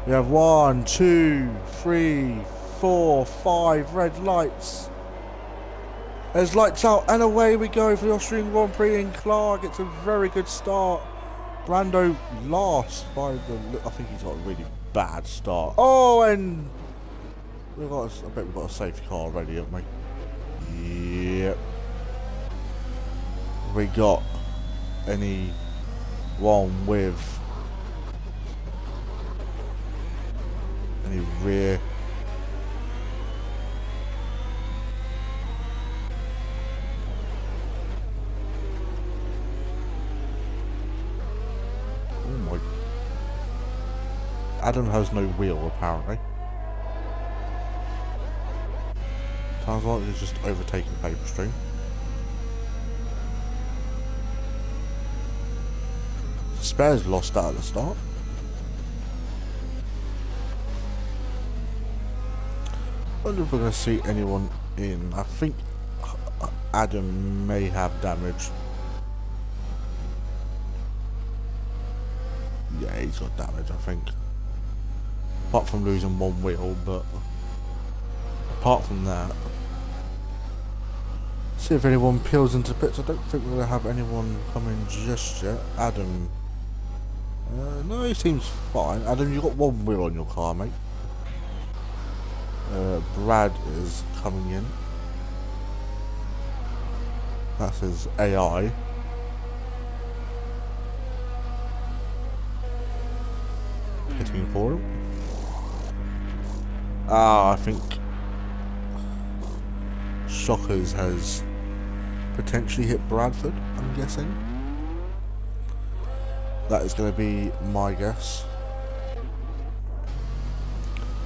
We have 1, 2, 3, 4, 5 red lights. There's lights out and away we go for the Austrian Grand Prix, and Clark gets a very good start. Brando last by I think he's got a really bad start. Oh, and I bet we've got a safety car already, haven't we? Yep. We got anyone with any rear? Adam has no wheel apparently. Tarzan is just overtaking Paper Stream. Spares lost out at the start. I wonder if we're going to see anyone in. I think Adam may have damage. Yeah, he's got damage, I think. Apart from losing one wheel, but apart from that, see if anyone peels into pits. I don't think we're going to have anyone come in just yet. Adam, no, he seems fine. Adam, you got one wheel on your car, mate. Brad is coming in. That's his AI. Pitting for him. I think Shockers has potentially hit Bradford, I'm guessing. That is going to be my guess.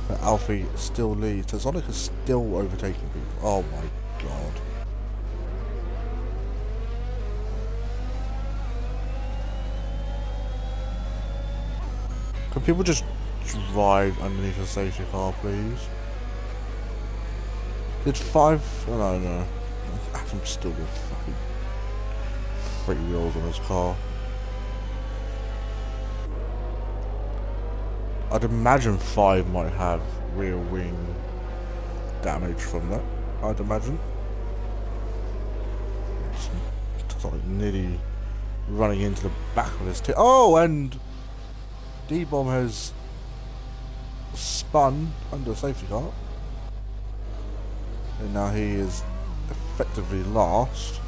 But Alfie still leads. Tazonic is still overtaking people. Oh my god. Can people just drive underneath a safety car, please? Did 5? Oh, no. Adam's still with fucking 3 wheels on his car. I'd imagine 5 might have rear wing damage from that. I'd imagine. It's like nearly running into the back of his oh, and D-Bomb has spun under a safety car, and now he is effectively last.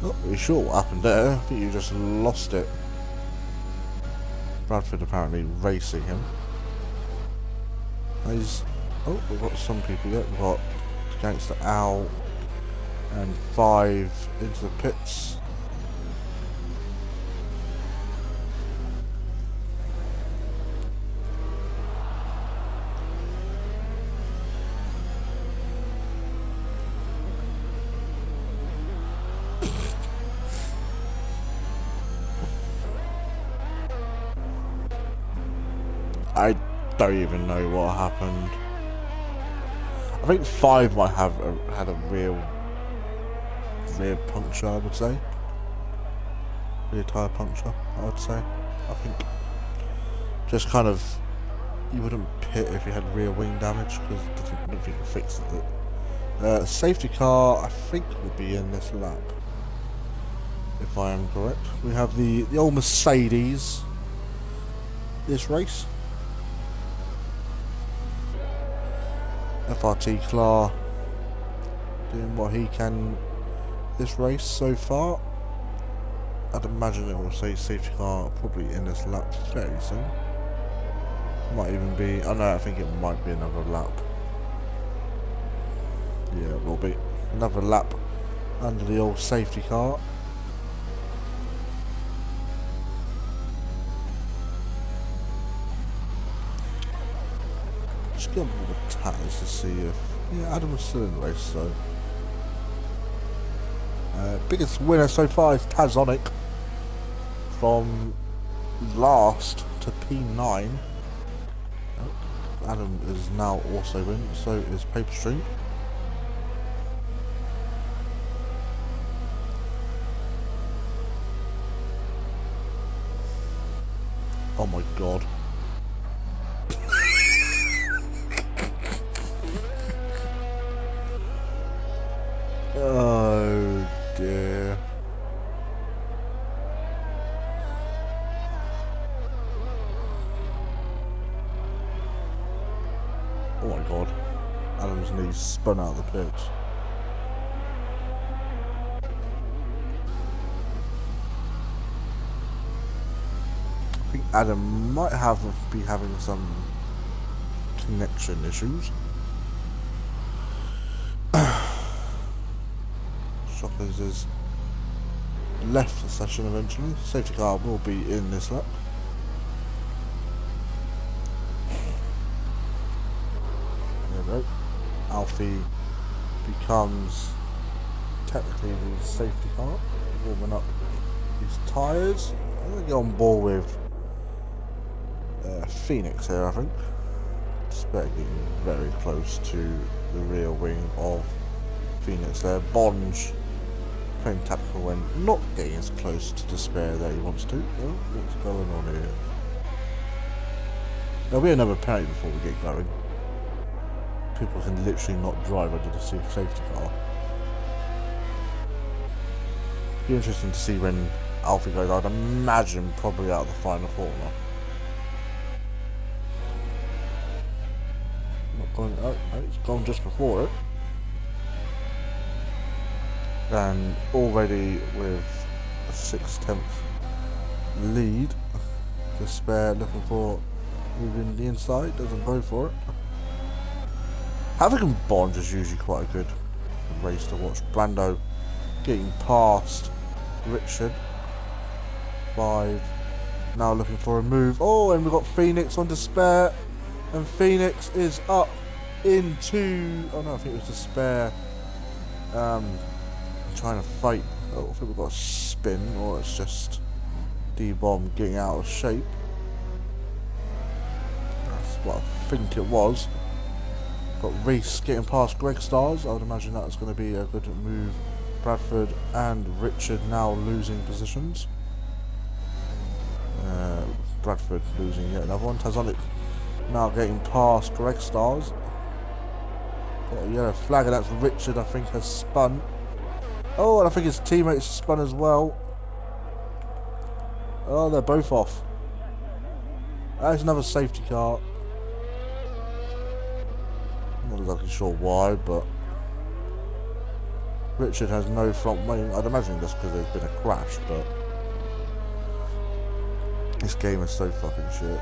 Not really sure what happened there. I think you just lost it. Bradford apparently racing him. He's, oh, we've got some people yet. We've got Gangster Owl and 5 into the pits. I don't even know what happened. I think 5 might have had a rear puncture, I would say. Rear tyre puncture, I would say. I think just kind of, you wouldn't pit if you had rear wing damage because I don't think it fixes it. Safety car, I think, will be in this lap, if I am correct. We have the old Mercedes this race. FRT Clar doing what he can this race so far. I'd imagine it will say safety car probably in this lap fairly soon. Might even be, oh no, I think it might be another lap. Yeah, it will be another lap under the old safety car. Just get on with the Taz to see if, yeah, Adam was still in the race, so biggest winner so far is Tazonic. from last to P9. Adam is now also in, so is Paper Stream. Oh my god. Oh dear. Oh my god. Adam's knees spun out of the pitch. I think Adam might be having some connection issues. Shockers has left the session eventually. Safety car will be in this lap. There we go. Alfie becomes technically the safety car, warming up his tyres. I'm going to get on board with Phoenix here, I think. Despite getting very close to the rear wing of Phoenix there. Bonge playing tactical when not getting as close to Despair that he wants to. Oh, what's going on here? There'll be another penalty before we get going. People can literally not drive under the safety car. Be interesting to see when Alfie goes. I'd imagine probably out of the final corner. Not going. Oh, it's gone just before it. And already with a 6/10 lead, Despair looking for moving the inside, doesn't go for it. Having Bond is usually quite a good race to watch. Brando getting past Richard. 5, now looking for a move. Oh, and we've got Phoenix on Despair, and Phoenix is up into, oh no, I think it was Despair trying to fight. Oh, I think we've got a spin, or it's just D-Bomb getting out of shape. That's what I think it was. Got Reese getting past Greg Stars. I would imagine that's going to be a good move. Bradford and Richard now losing positions. Bradford losing yet another one. Tazonic now getting past Greg Stars. Got a yellow flag, and that's Richard, I think, has spun. Oh, and I think his teammates spun as well. Oh, they're both off. There's another safety car. I'm not exactly sure why, but Richard has no front wing. I'd imagine that's because there's been a crash, but this game is so fucking shit.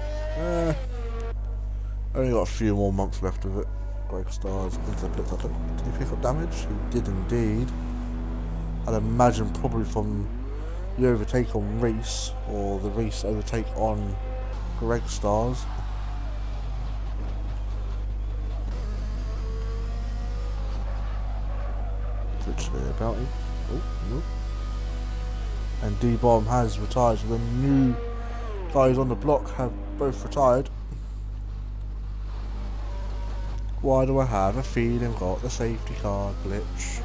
Only got a few more months left of it. Greg Stars into the pits. Did he pick up damage? He did indeed. I'd imagine probably from the overtake on Reese, or the Reese overtake on Greg Stars. Literally a bounty. Oh, no. And D-Bomb has retired, so the new guys on the block have both retired. Why do I have a feeling got the safety car glitch?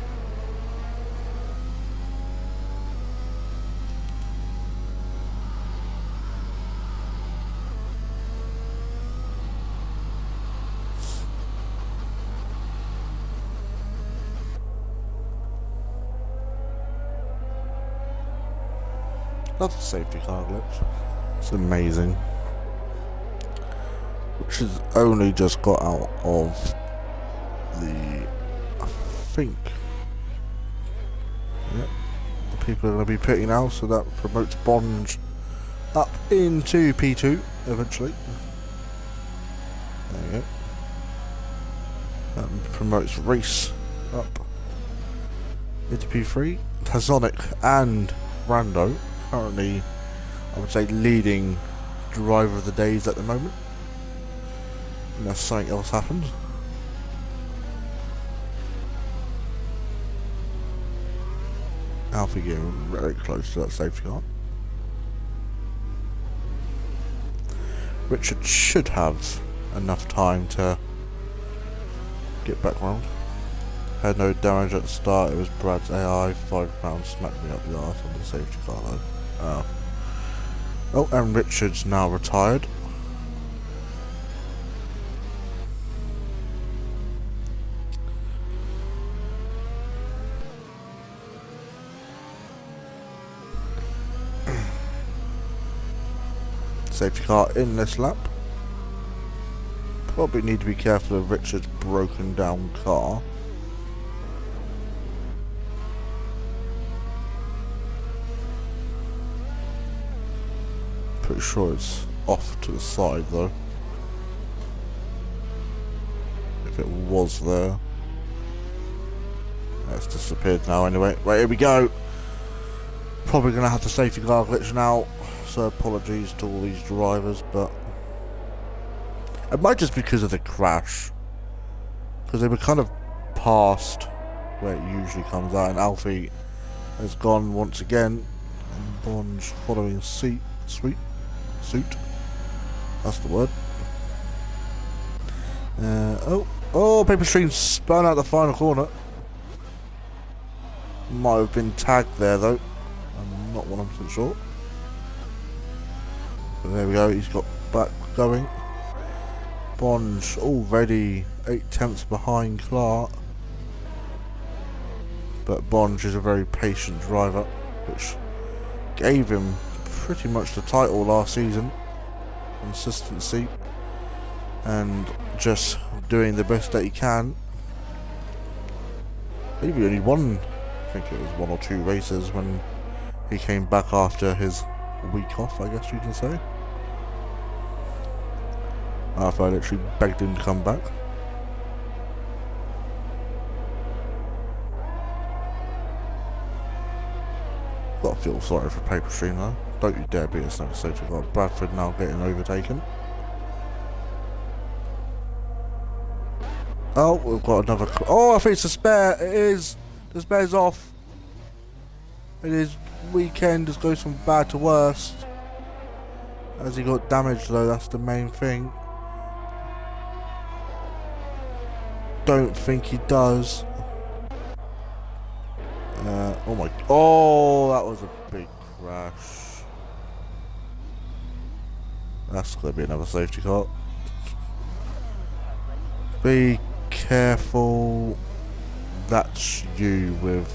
Love the safety car glitch. It's amazing. Which has only just got out of the, I think, yep, the people are going to be pitting now, so that promotes Bond up into P2 eventually. There you go. That promotes Reese up into P3. Tazonic and Brando currently, I would say, leading driver of the days at the moment. Unless something else happens. Alfie getting very close to that safety car. Richard should have enough time to get back round. Had no damage at the start, it was Brad's AI, £5 smacked me up the arse on the safety car though. Oh, and Richard's now retired. Safety car in this lap. Probably need to be careful of Richard's broken down car. Pretty sure it's off to the side though. If it was there. It's disappeared now anyway. Right, here we go. Probably gonna have the safety car glitch now. So apologies to all these drivers, but it might just be because of the crash. Because they were kind of past where it usually comes out, and Alfie has gone once again. And Bond's following suit. That's the word. Oh, paper stream spun out the final corner. Might have been tagged there though. I'm not 100% sure. But there we go, he's got back going. Bond's already 8/10 behind Clark. But Bond is a very patient driver, which gave him pretty much the title last season. Consistency and just doing the best that he can. Maybe only won, I think it was 1 or 2 races when he came back after his week off, I guess you can say. After I literally begged him to come back. Gotta feel sorry for Paper Stream though. Don't you dare be a snap stage. We've got Bradford now getting overtaken. Oh, we've got another. Oh, I think it's a spare. It is. The spare's off. It is weekend. Just goes from bad to worst. As he got damaged though, that's the main thing. Don't think he does. Oh my. Oh, that was a big crash. That's going to be another safety car. Be careful. That's you with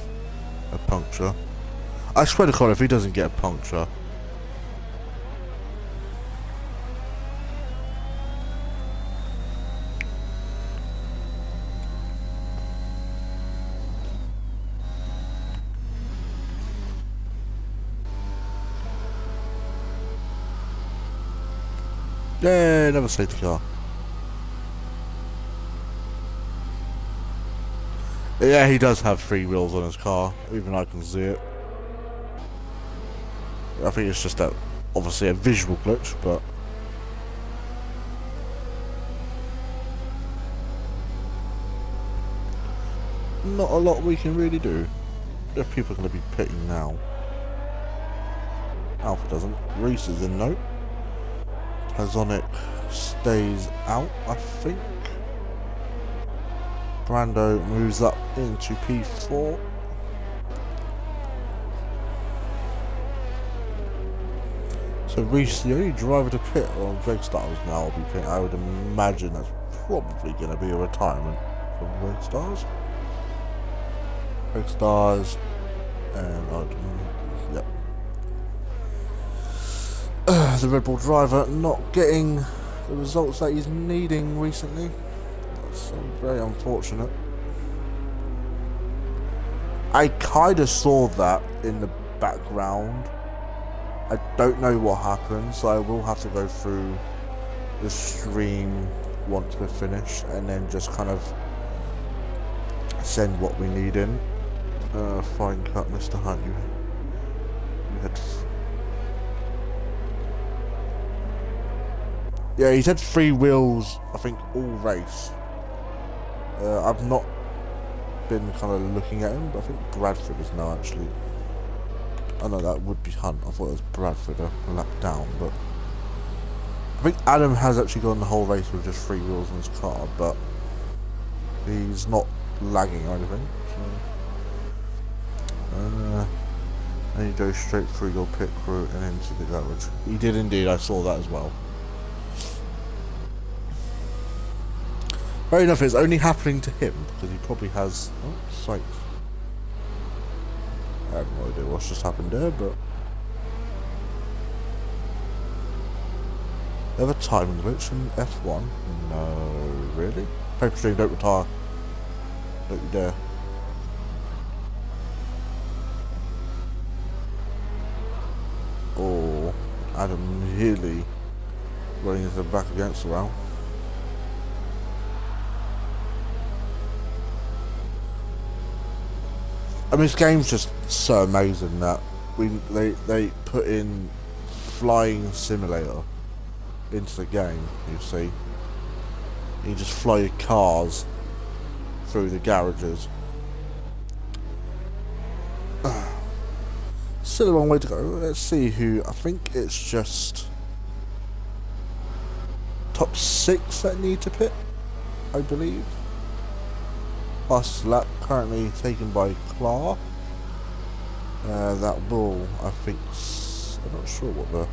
a puncture. I swear to God, if he doesn't get a puncture. Yeah, another safety car. Yeah, he does have 3 wheels on his car. Even I can see it. I think it's just obviously a visual glitch, but not a lot we can really do. If people are going to be pitting now. Alpha doesn't. Reese is in though. Hazonic stays out, I think. Brando moves up into P4. So Reese, the only driver to pit, or Greg Stars now will be pitting. I would imagine that's probably going to be a retirement for Greg Stars. Greg Stars and yep. The Red Bull driver not getting the results that he's needing recently. That's very unfortunate. I kind of saw that in the background. I don't know what happened, so I will have to go through the stream once we're finished and then just kind of send what we need in. Fine cut, Mr. Hunt. You had. Yeah, he's had 3 wheels, I think, all race. I've not been kind of looking at him, but I think Bradford is now actually. I know that would be Hunt. I thought it was Bradford a lap down, but I think Adam has actually gone the whole race with just 3 wheels on his car, but he's not lagging or anything. So, and he goes straight through your pit crew and into the garage. He did indeed. I saw that as well. Fair enough. It's only happening to him because he probably has. Oh, sight. I have no idea what's just happened there, but. Ever timing glitch in F1? No, really? Paper stream, don't retire. Don't you dare. Oh, Adam nearly running into the back against the rail. I mean, this game's just so amazing that they put in flying simulator into the game. You see, you just fly your cars through the garages. Still a long way to go. Let's see who. I think it's just top 6 that need to pit, I believe. Fastest lap currently taken by Clark. That will, I think. I'm not sure what the.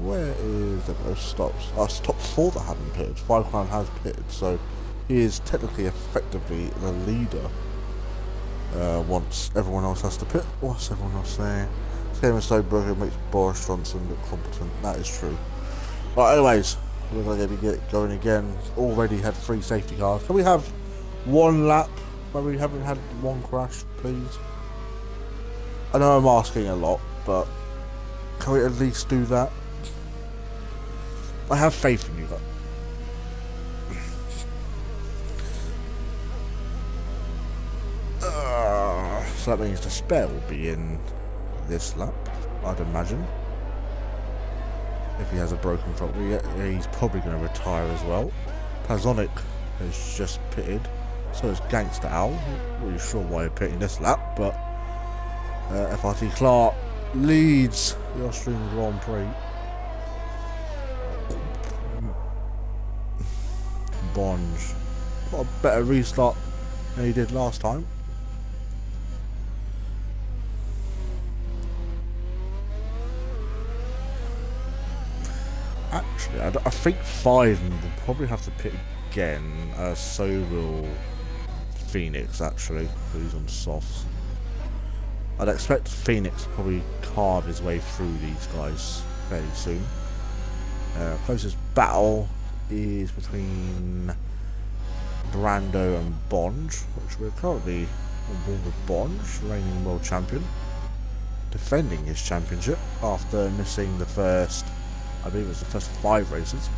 Where is the most stops? It's top 4 that haven't pitted. 5 Crown has pitted, so he is technically, effectively the leader. Once everyone else has to pit. What's everyone else saying? This game is so broken, it makes Boris Johnson look competent. That is true. Right, anyways, we're going to get going again. Already had 3 safety cars. Can we have 1 lap where we haven't had 1 crash, please? I know I'm asking a lot, but can we at least do that? I have faith in you, though. So that means the spare will be in this lap, I'd imagine. If he has a broken front wheel, he's probably going to retire as well. Plazonic has just pitted, so is Gangster Owl. Not really sure why you're pitting this lap, but FRT Clark leads the Austrian Grand Prix. Bonge got a better restart than he did last time. Actually, I think 5 will probably have to pit again, so will Phoenix actually, who's on softs. I'd expect Phoenix to probably carve his way through these guys fairly soon. Closest battle is between Brando and Bonge, which we're currently on board with Bonge, reigning world champion, defending his championship after missing the first, I believe it was the first 5 races.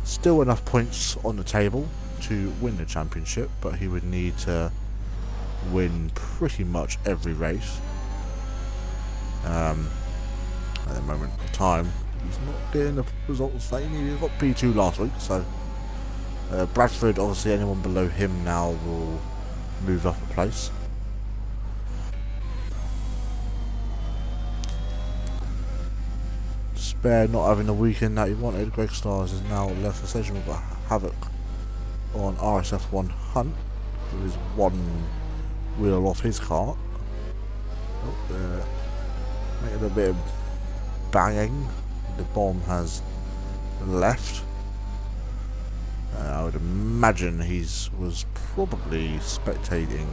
Still enough points on the table to win the championship, but he would need to win pretty much every race. At the moment of time, he's not getting the results that he needed. He got P2 last week, so Bradford, obviously anyone below him now will move up a place. Spare not having the weekend that he wanted. Greg Stars has now left the station. We've got Havoc on RSF1 Hunt, with his 1 wheel off his car. Oh, making a bit of banging. The bomb has left. I would imagine was probably spectating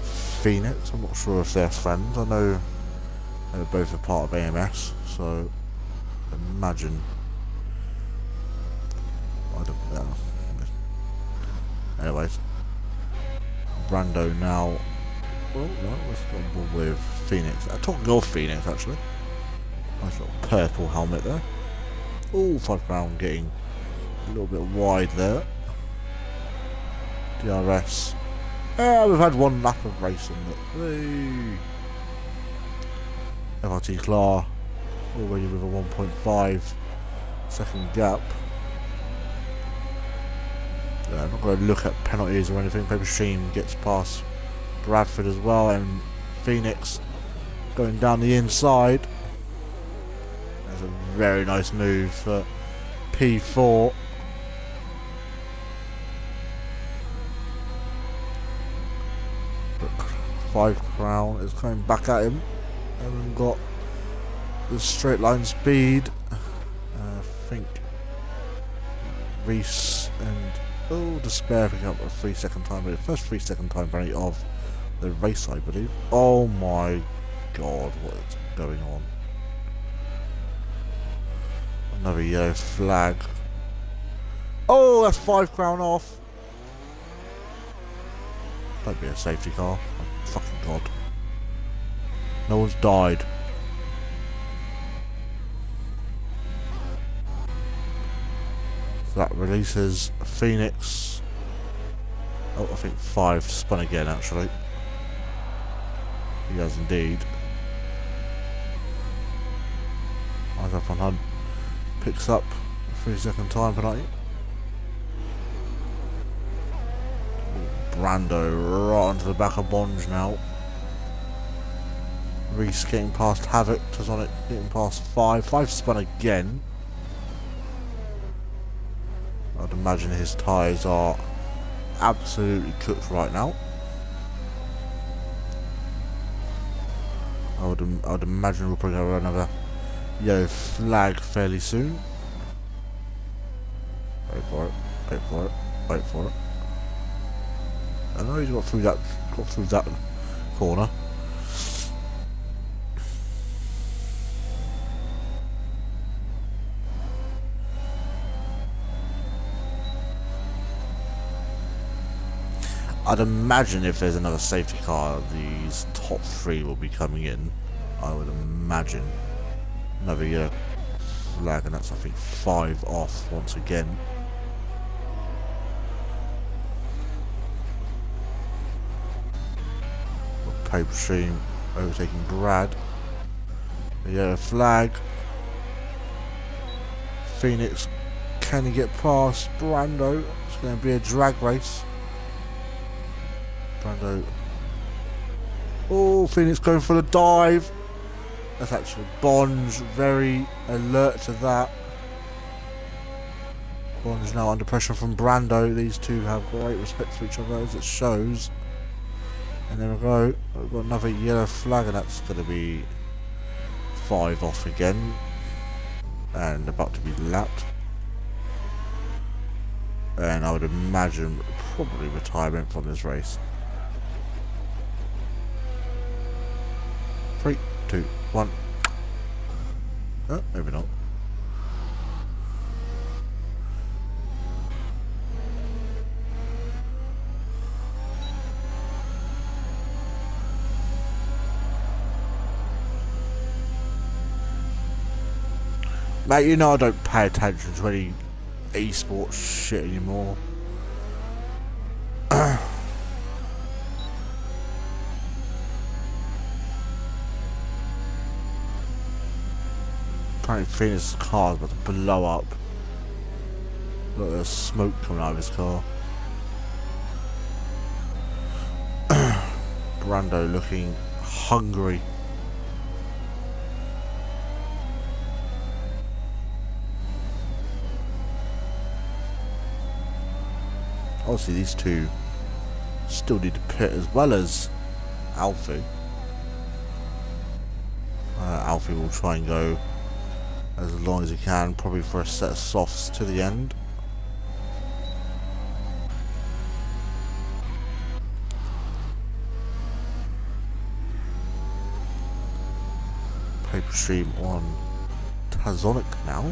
Phoenix. I'm not sure if they're friends. I know they're both a part of AMS, so imagine. I don't know. Anyways, Brando now. Well, no, let's go on board with Phoenix. Talking of Phoenix, actually. Nice little purple helmet there. Oh, 5 Crown getting a little bit wide there. DRS. We've had 1 lap of racing. Hey. FRT Clark already with a 1.5 second gap. I'm not going to look at penalties or anything. Paper Stream gets past Bradford as well, and Phoenix going down the inside. There's a very nice move for P4. But 5 Crown is coming back at him. Haven't got the straight line speed. I think Reese and Despair picking up a 3-second time, but the first 3-second time penalty of the race, I believe. Oh my god, what is going on? Another yellow flag. Oh, that's 5 Crown off. Don't be a safety car. Oh, fucking god. No one's died. So that releases Phoenix. Oh, I think 5 spun again actually. He has indeed. Eyes up on Hunt. Picks up a 3-second time penalty. Brando right onto the back of Bonge now. Reese getting past Havoc, Tazonic getting past 5. 5 spun again. I'd imagine his tyres are absolutely cooked right now. I would imagine we'll probably have another yellow flag fairly soon. Wait for it, wait for it, wait for it. I know he's got through that corner. I'd imagine if there's another safety car, these top 3 will be coming in. I would imagine. Another yellow flag, and that's I think 5 off once again. Paper Stream overtaking Brad. A yellow flag. Phoenix, can he get past Brando? It's going to be a drag race. Brando. Oh, Phoenix going for the dive. That's actually Bonge, very alert to that. Bonge now under pressure from Brando. These two have great respect for each other, as it shows. And there we go. We've got another yellow flag, and that's going to be 5 off again. And about to be lapped. And I would imagine probably retirement from this race. 3, 2, 1. Oh, maybe not. Mate, you know I don't pay attention to any esports shit anymore. Apparently Phoenix's car is about to blow up. Look, there's smoke coming out of his car. Brando looking hungry. Obviously these two still need to pit, as well as Alfie. Alfie will try and go as long as he can, probably for a set of softs to the end. Paper Stream on Tazonic now.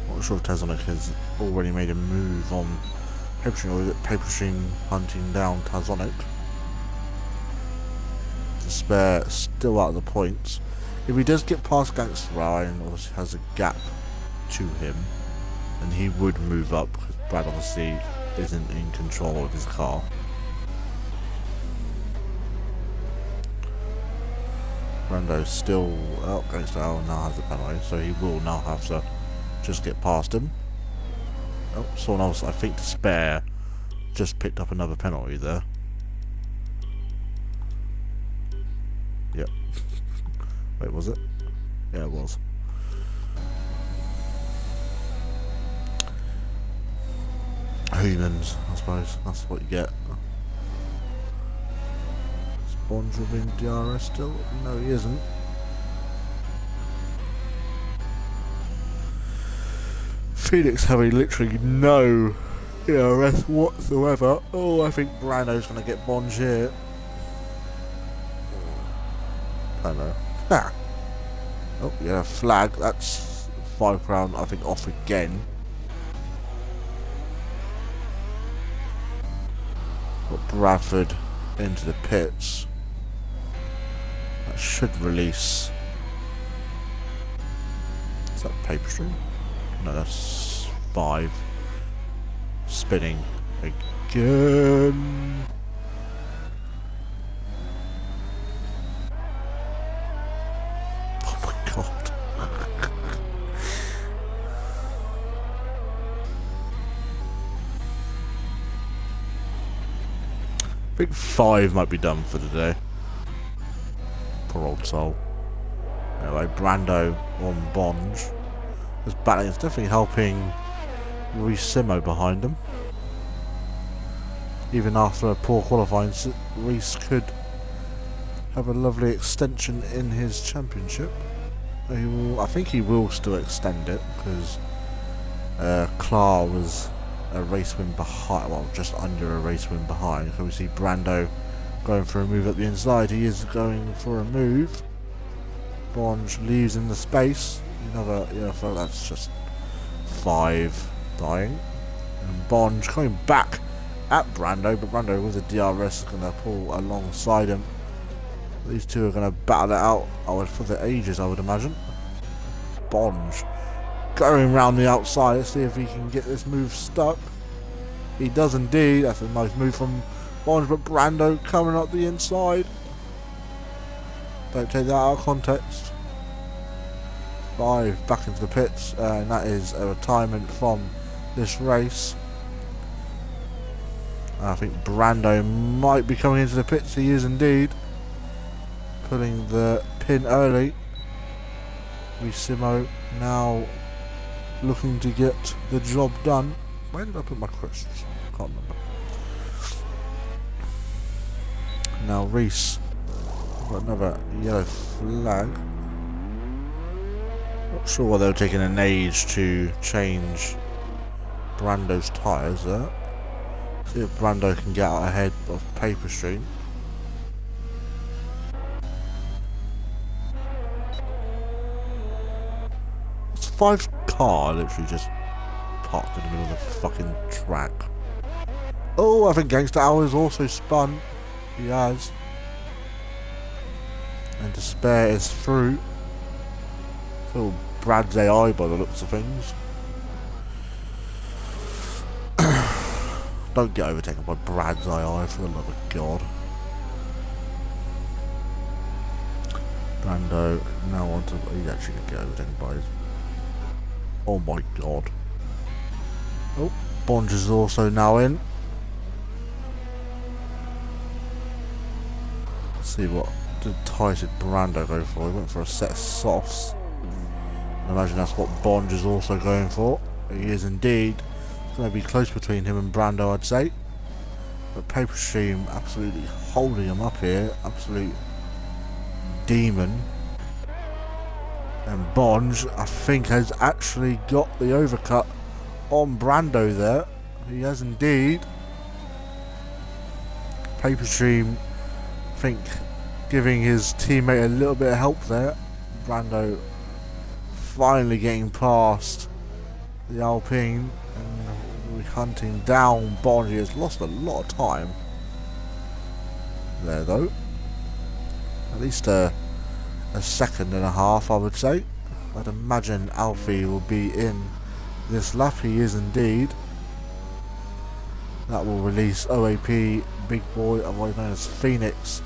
Not sure if Tazonic has already made a move on Paper Stream, or is it Paper Stream hunting down Tazonic? Despair still out of the points. If he does get past Gangster Ryan, obviously has a gap to him, and he would move up, because Brad obviously isn't in control of his car. Brando still out. Gangster Ryan now has the penalty, so he will now have to just get past him. Oh, someone else, I think Despair, just picked up another penalty there. Yep. Wait, was it? Yeah, it was. humans, I suppose. That's what you get. Is Bond within DRS still? No, he isn't. Phoenix having literally no DRS whatsoever. Oh, I think Brando's going to get Bond here. I know. Ha! Oh, yeah, flag. That's £5, I think, off again. Got Bradford into the pits. That should release. Is that paper stream? No, that's 5. Spinning again. Oh my god. I think 5 might be done for the day. Poor old soul. Anyway, Brando on Bond. This battling is definitely helping Reece behind him. Even after a poor qualifying, Reece could have a lovely extension in his championship. I think he will still extend it, because Clar was a race win behind, well, just under a race win behind. So we see Brando going for a move at the inside. He is going for a move. Bond leaves in the space. Another, so that's just 5 dying. And Bond coming back at Brando, but Brando with a DRS is going to pull alongside him. These two are going to battle it out for the ages, I would imagine. Bond going round the outside. Let's see if he can get this move stuck. He does indeed. That's a nice move from Bond, but Brando coming up the inside. Don't take that out of context. 5 back into the pits, and that is a retirement from this race. I think Brando might be coming into the pits. He is indeed. Pulling the pin early. Reece now looking to get the job done. Where did I put my crystals? Can't remember. Now Reece got another yellow flag. Not sure why they were taking an age to change Brando's tyres there. See if Brando can get out ahead of Paper Stream. It's 5 car literally just parked in the middle of the fucking track. Oh, I think Gangster Hour's also spun. He has. And Despair is through. So Brad's AI by the looks of things. Don't get overtaken by Brad's AI, for the love of God. Brando now onto. He's actually going to get overtaken by his. Oh my God. Oh, Bond is also now in. Let's see what the tyres did Brando go for. He went for a set of softs. I imagine that's what Bond is also going for. He is indeed. It's going to be close between him and Brando, I'd say. But Paper Stream absolutely holding him up here. Absolute demon. And Bond, I think, has actually got the overcut on Brando there. He has indeed. Paper Stream, I think, giving his teammate a little bit of help there. Brando finally getting past the Alpine and hunting down Bond. He has lost a lot of time there though. At least a second and a half, I would say. I'd imagine Alfie will be in this lap. He is indeed. That will release OAP, Big Boy, otherwise known as Phoenix,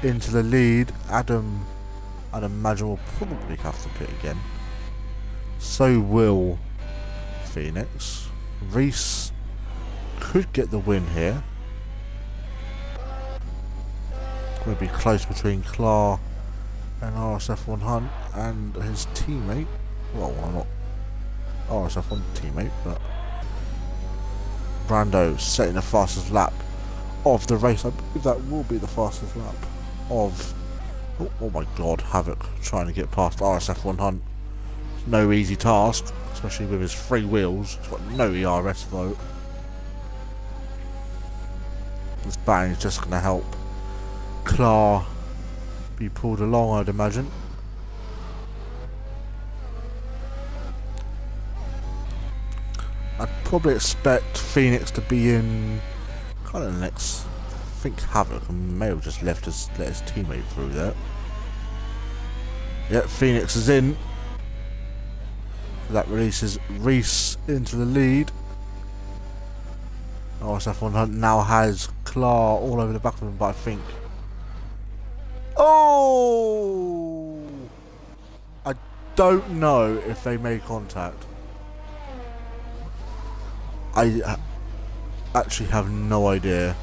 into the lead. Adam, I'd imagine, will probably have to pit again. So will Phoenix. Reece could get the win here. Going to be close between Clar and RSF1 Hunt and his teammate. Well, not RSF1 teammate, but Brando setting the fastest lap of the race. I believe that will be the fastest lap of... Oh my god, Havoc trying to get past RSF1 Hunt. It's no easy task, especially with his 3 wheels. He's got no ERS though. This bang is just going to help Clar be pulled along, I'd imagine. I'd probably expect Phoenix to be in kind of the next... I think Havoc may have just let his teammate through there. Yep, Phoenix is in. That releases Reese into the lead. RSF1 Hunt now has Clar all over the back of him, but I think... Oh! I don't know if they made contact. I actually have no idea.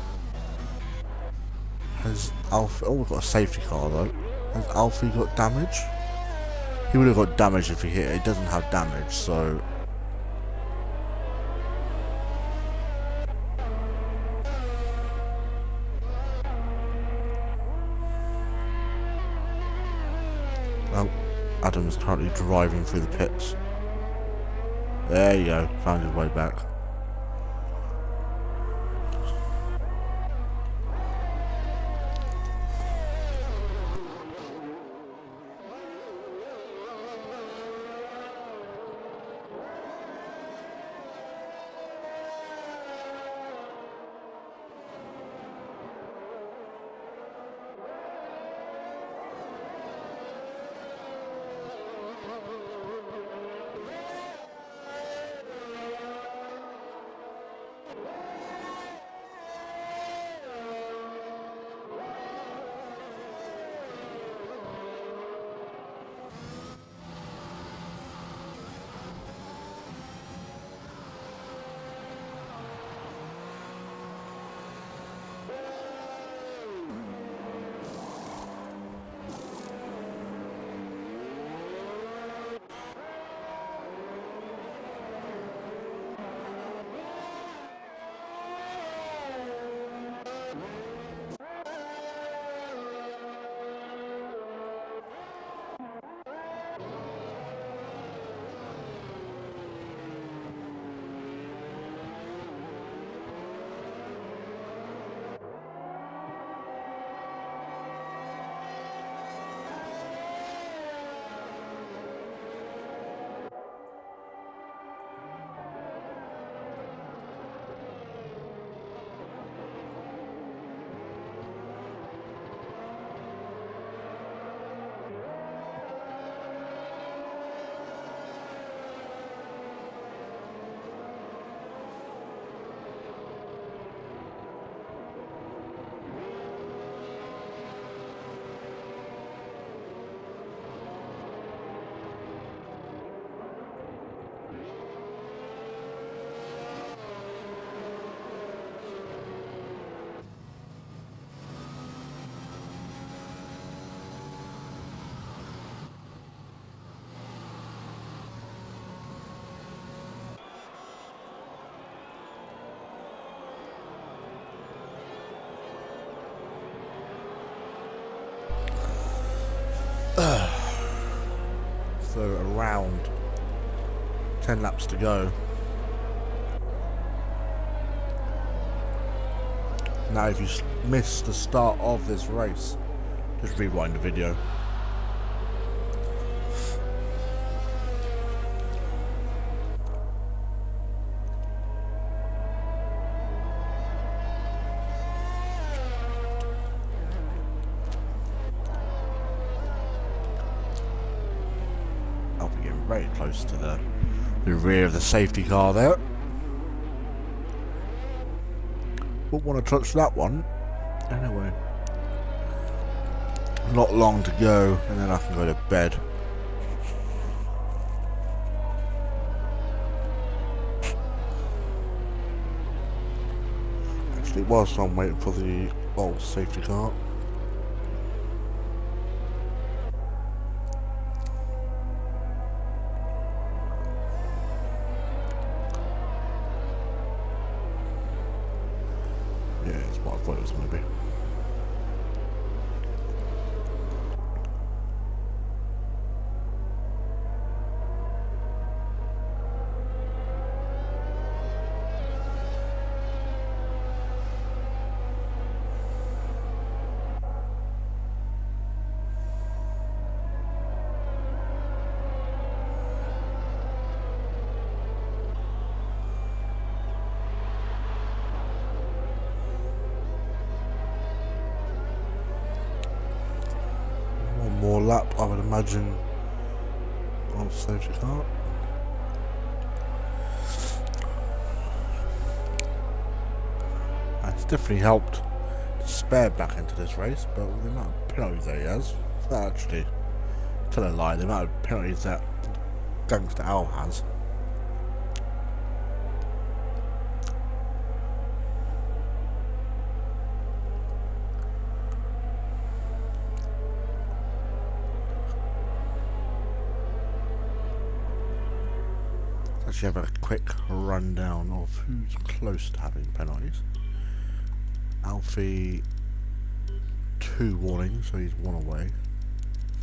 Has Alfie... Oh, we've got a safety car though. Has Alfie got damage? He would have got damage if he hit it. He doesn't have damage, so... Oh, Adam's currently driving through the pits. There you go, found his way back. So around 10 laps to go. Now if you missed the start of this race, just rewind the video. I'll be getting very close to the rear of the safety car there. Wouldn't want to touch that one. Anyway, not long to go, and then I can go to bed. Actually, whilst I'm waiting for the old safety car, thought it was going to be. More lap, I would imagine, on safety car. And it's definitely helped to spare back into this race, but with the amount of penalties that he has, actually, tell a lie, the amount of penalties that Gangster Al has. Actually have a quick rundown of who's close to having penalties. Alfie, 2 warnings, so he's 1 away.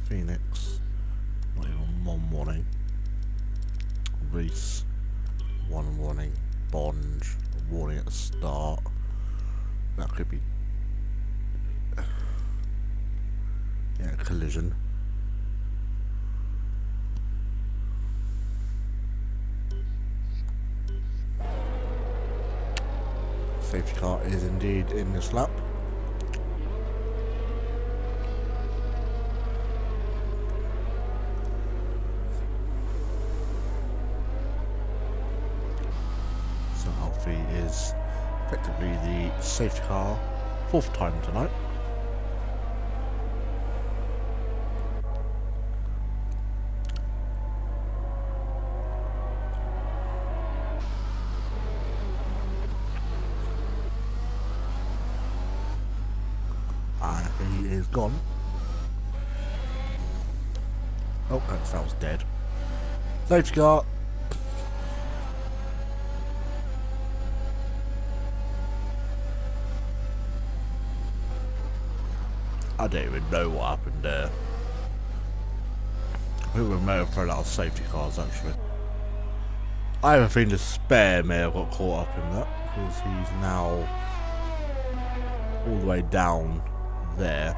Phoenix, not even 1 warning. Reese, 1 warning. Bond, a warning at the start. That could be collision. Safety car is indeed in this lap. So Alfie is effectively the safety car 4th time tonight. He is gone. Oh, that was dead. Safety car. I don't even know what happened there. Who may have thrown out safety cars actually. I have a feeling the spare may have got caught up in that because he's now all the way down there.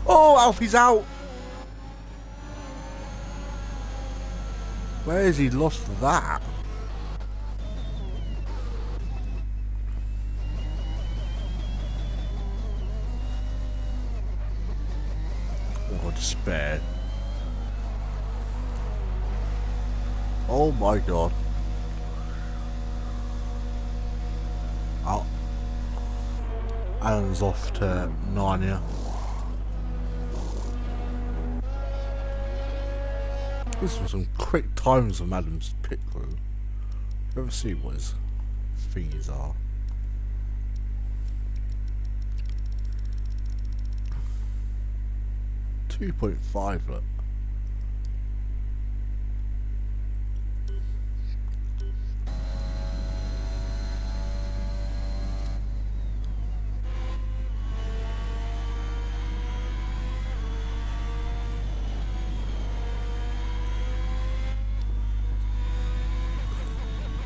Oh, Alfie's out! Where has he lost that? Oh, despair. Oh my god. Alan's off to Narnia. This was some quick times from Adam's pit crew. Let's see what his thingies are. .5, look.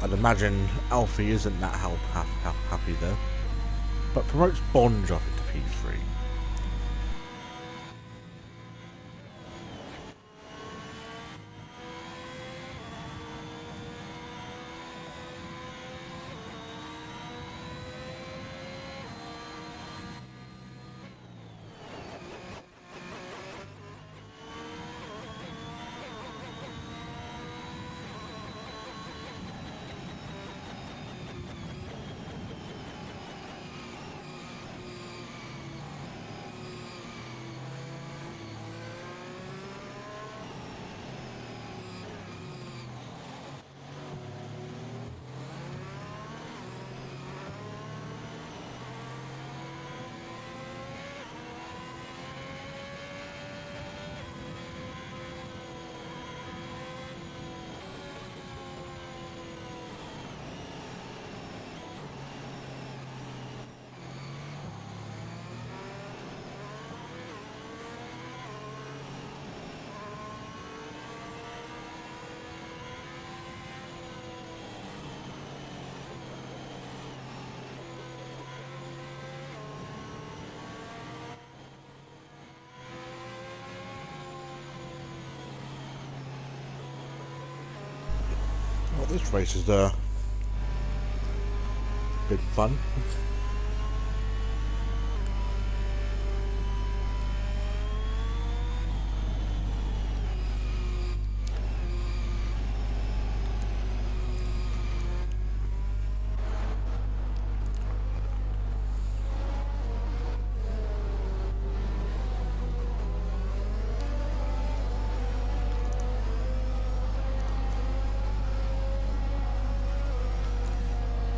I'd imagine Alfie isn't that happy there, but promotes Bond up into P3. This race is been fun.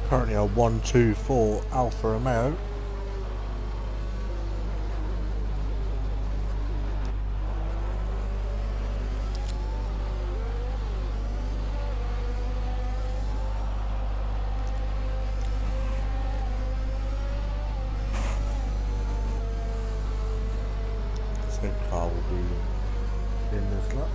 Currently a 1-2-4 Alfa Romeo. Same car will be in this lap.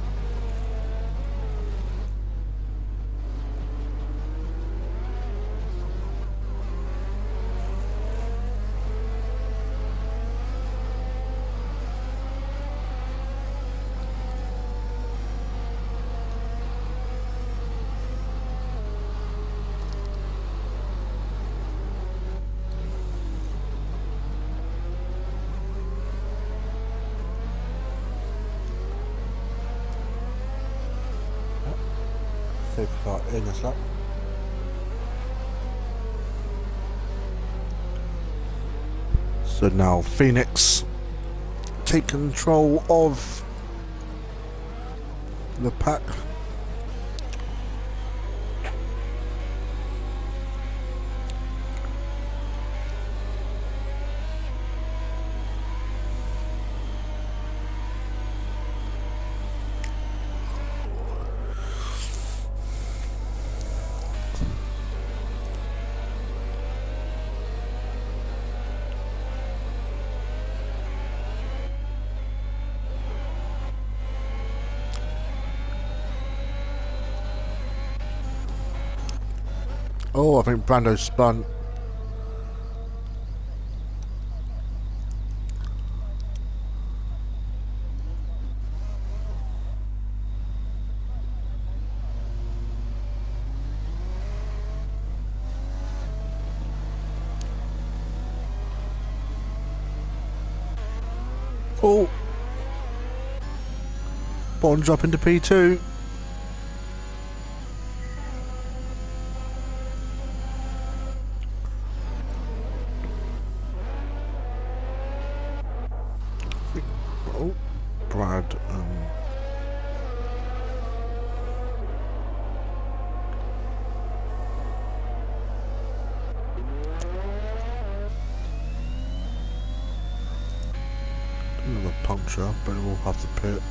Safety car in this lap. So now Phoenix take control of the pack. Oh, I think Brando spun. Oh, Bond drop into P2. Oh, Brad. Another puncture, but we'll have to pit.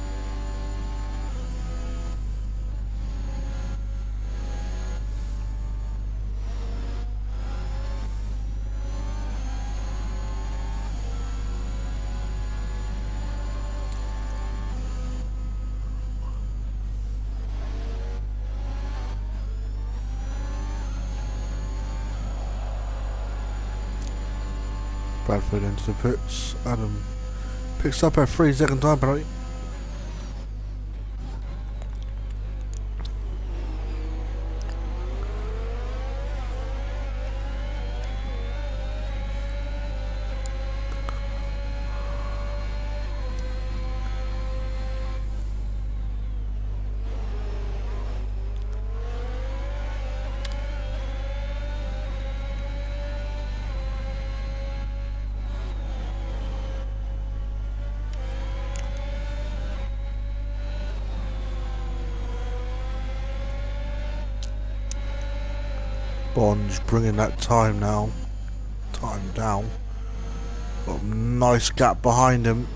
Bradford into the pits. Adam picks up a 3-second time penalty. Bond's bringing that time now. Time down. Got a nice gap behind him.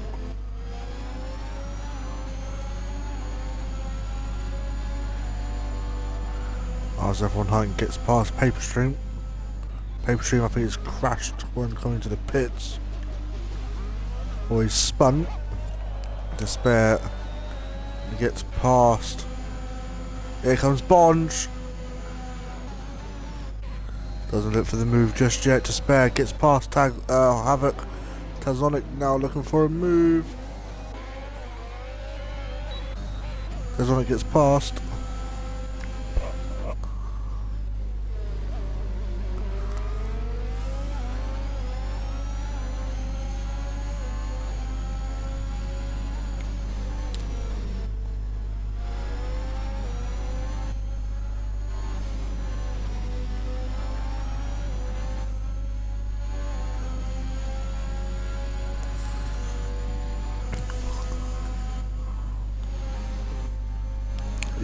As everyone Hunt gets past Paperstream. Paperstream I think has crashed when coming to the pits. Or he's spun. Despair. He gets past. Here comes Bond. Doesn't look for the move just yet. Despair gets past Havoc. Tazonic now looking for a move. Tazonic gets past.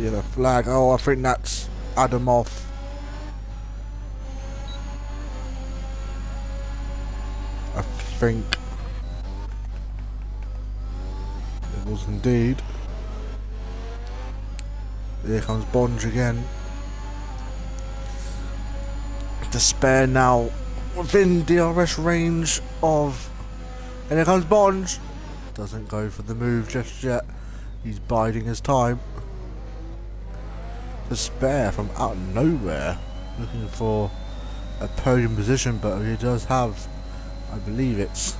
Yellow flag. Oh, I think that's Adamov. I think it was indeed. Here comes Bonge again. Despair now within DRS range of, and here comes Bonge. Doesn't go for the move just yet. He's biding his time. Despair from out of nowhere, looking for a podium position, but he does have, I believe it's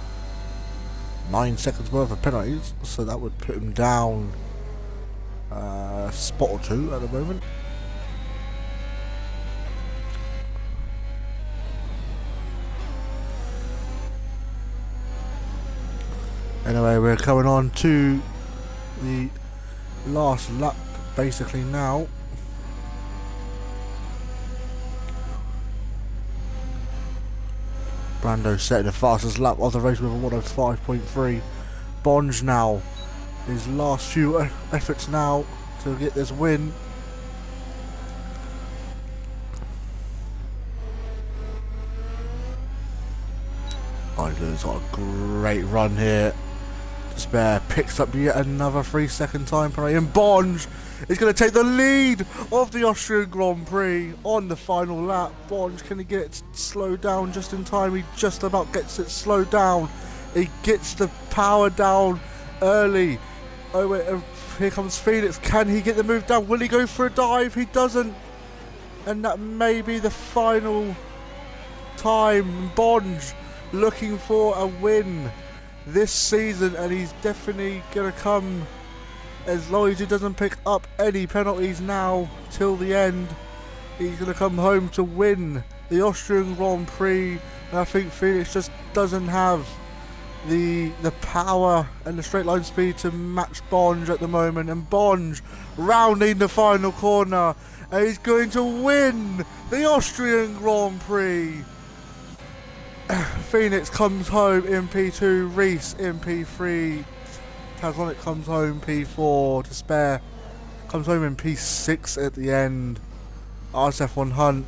9 seconds worth of penalties, so that would put him down a spot or two at the moment. Anyway, we're coming on to the last lap basically now. Brando setting the fastest lap of the race with a 105.3. Bonge now, his last few efforts now to get this win. Idler's got a great run here. Despair picks up yet another 3-second time penalty, and Bonge is going to take the lead of the Austrian Grand Prix on the final lap. Bonge, can he get it slowed down just in time? He just about gets it slowed down. He gets the power down early. Oh wait, here comes Phoenix. Can he get the move down? Will he go for a dive? He doesn't. And that may be the final time. Bonge looking for a win this season, and he's definitely going to come, as long as he doesn't pick up any penalties now till the end. He's going to come home to win the Austrian Grand Prix, and I think Phoenix just doesn't have the power and the straight line speed to match Bonge at the moment. And Bonge rounding the final corner, and he's going to win the Austrian Grand Prix. Phoenix comes home in P2, Reese in P3, Tazonic comes home P4, Despair comes home in P6 at the end. RSF1 Hunt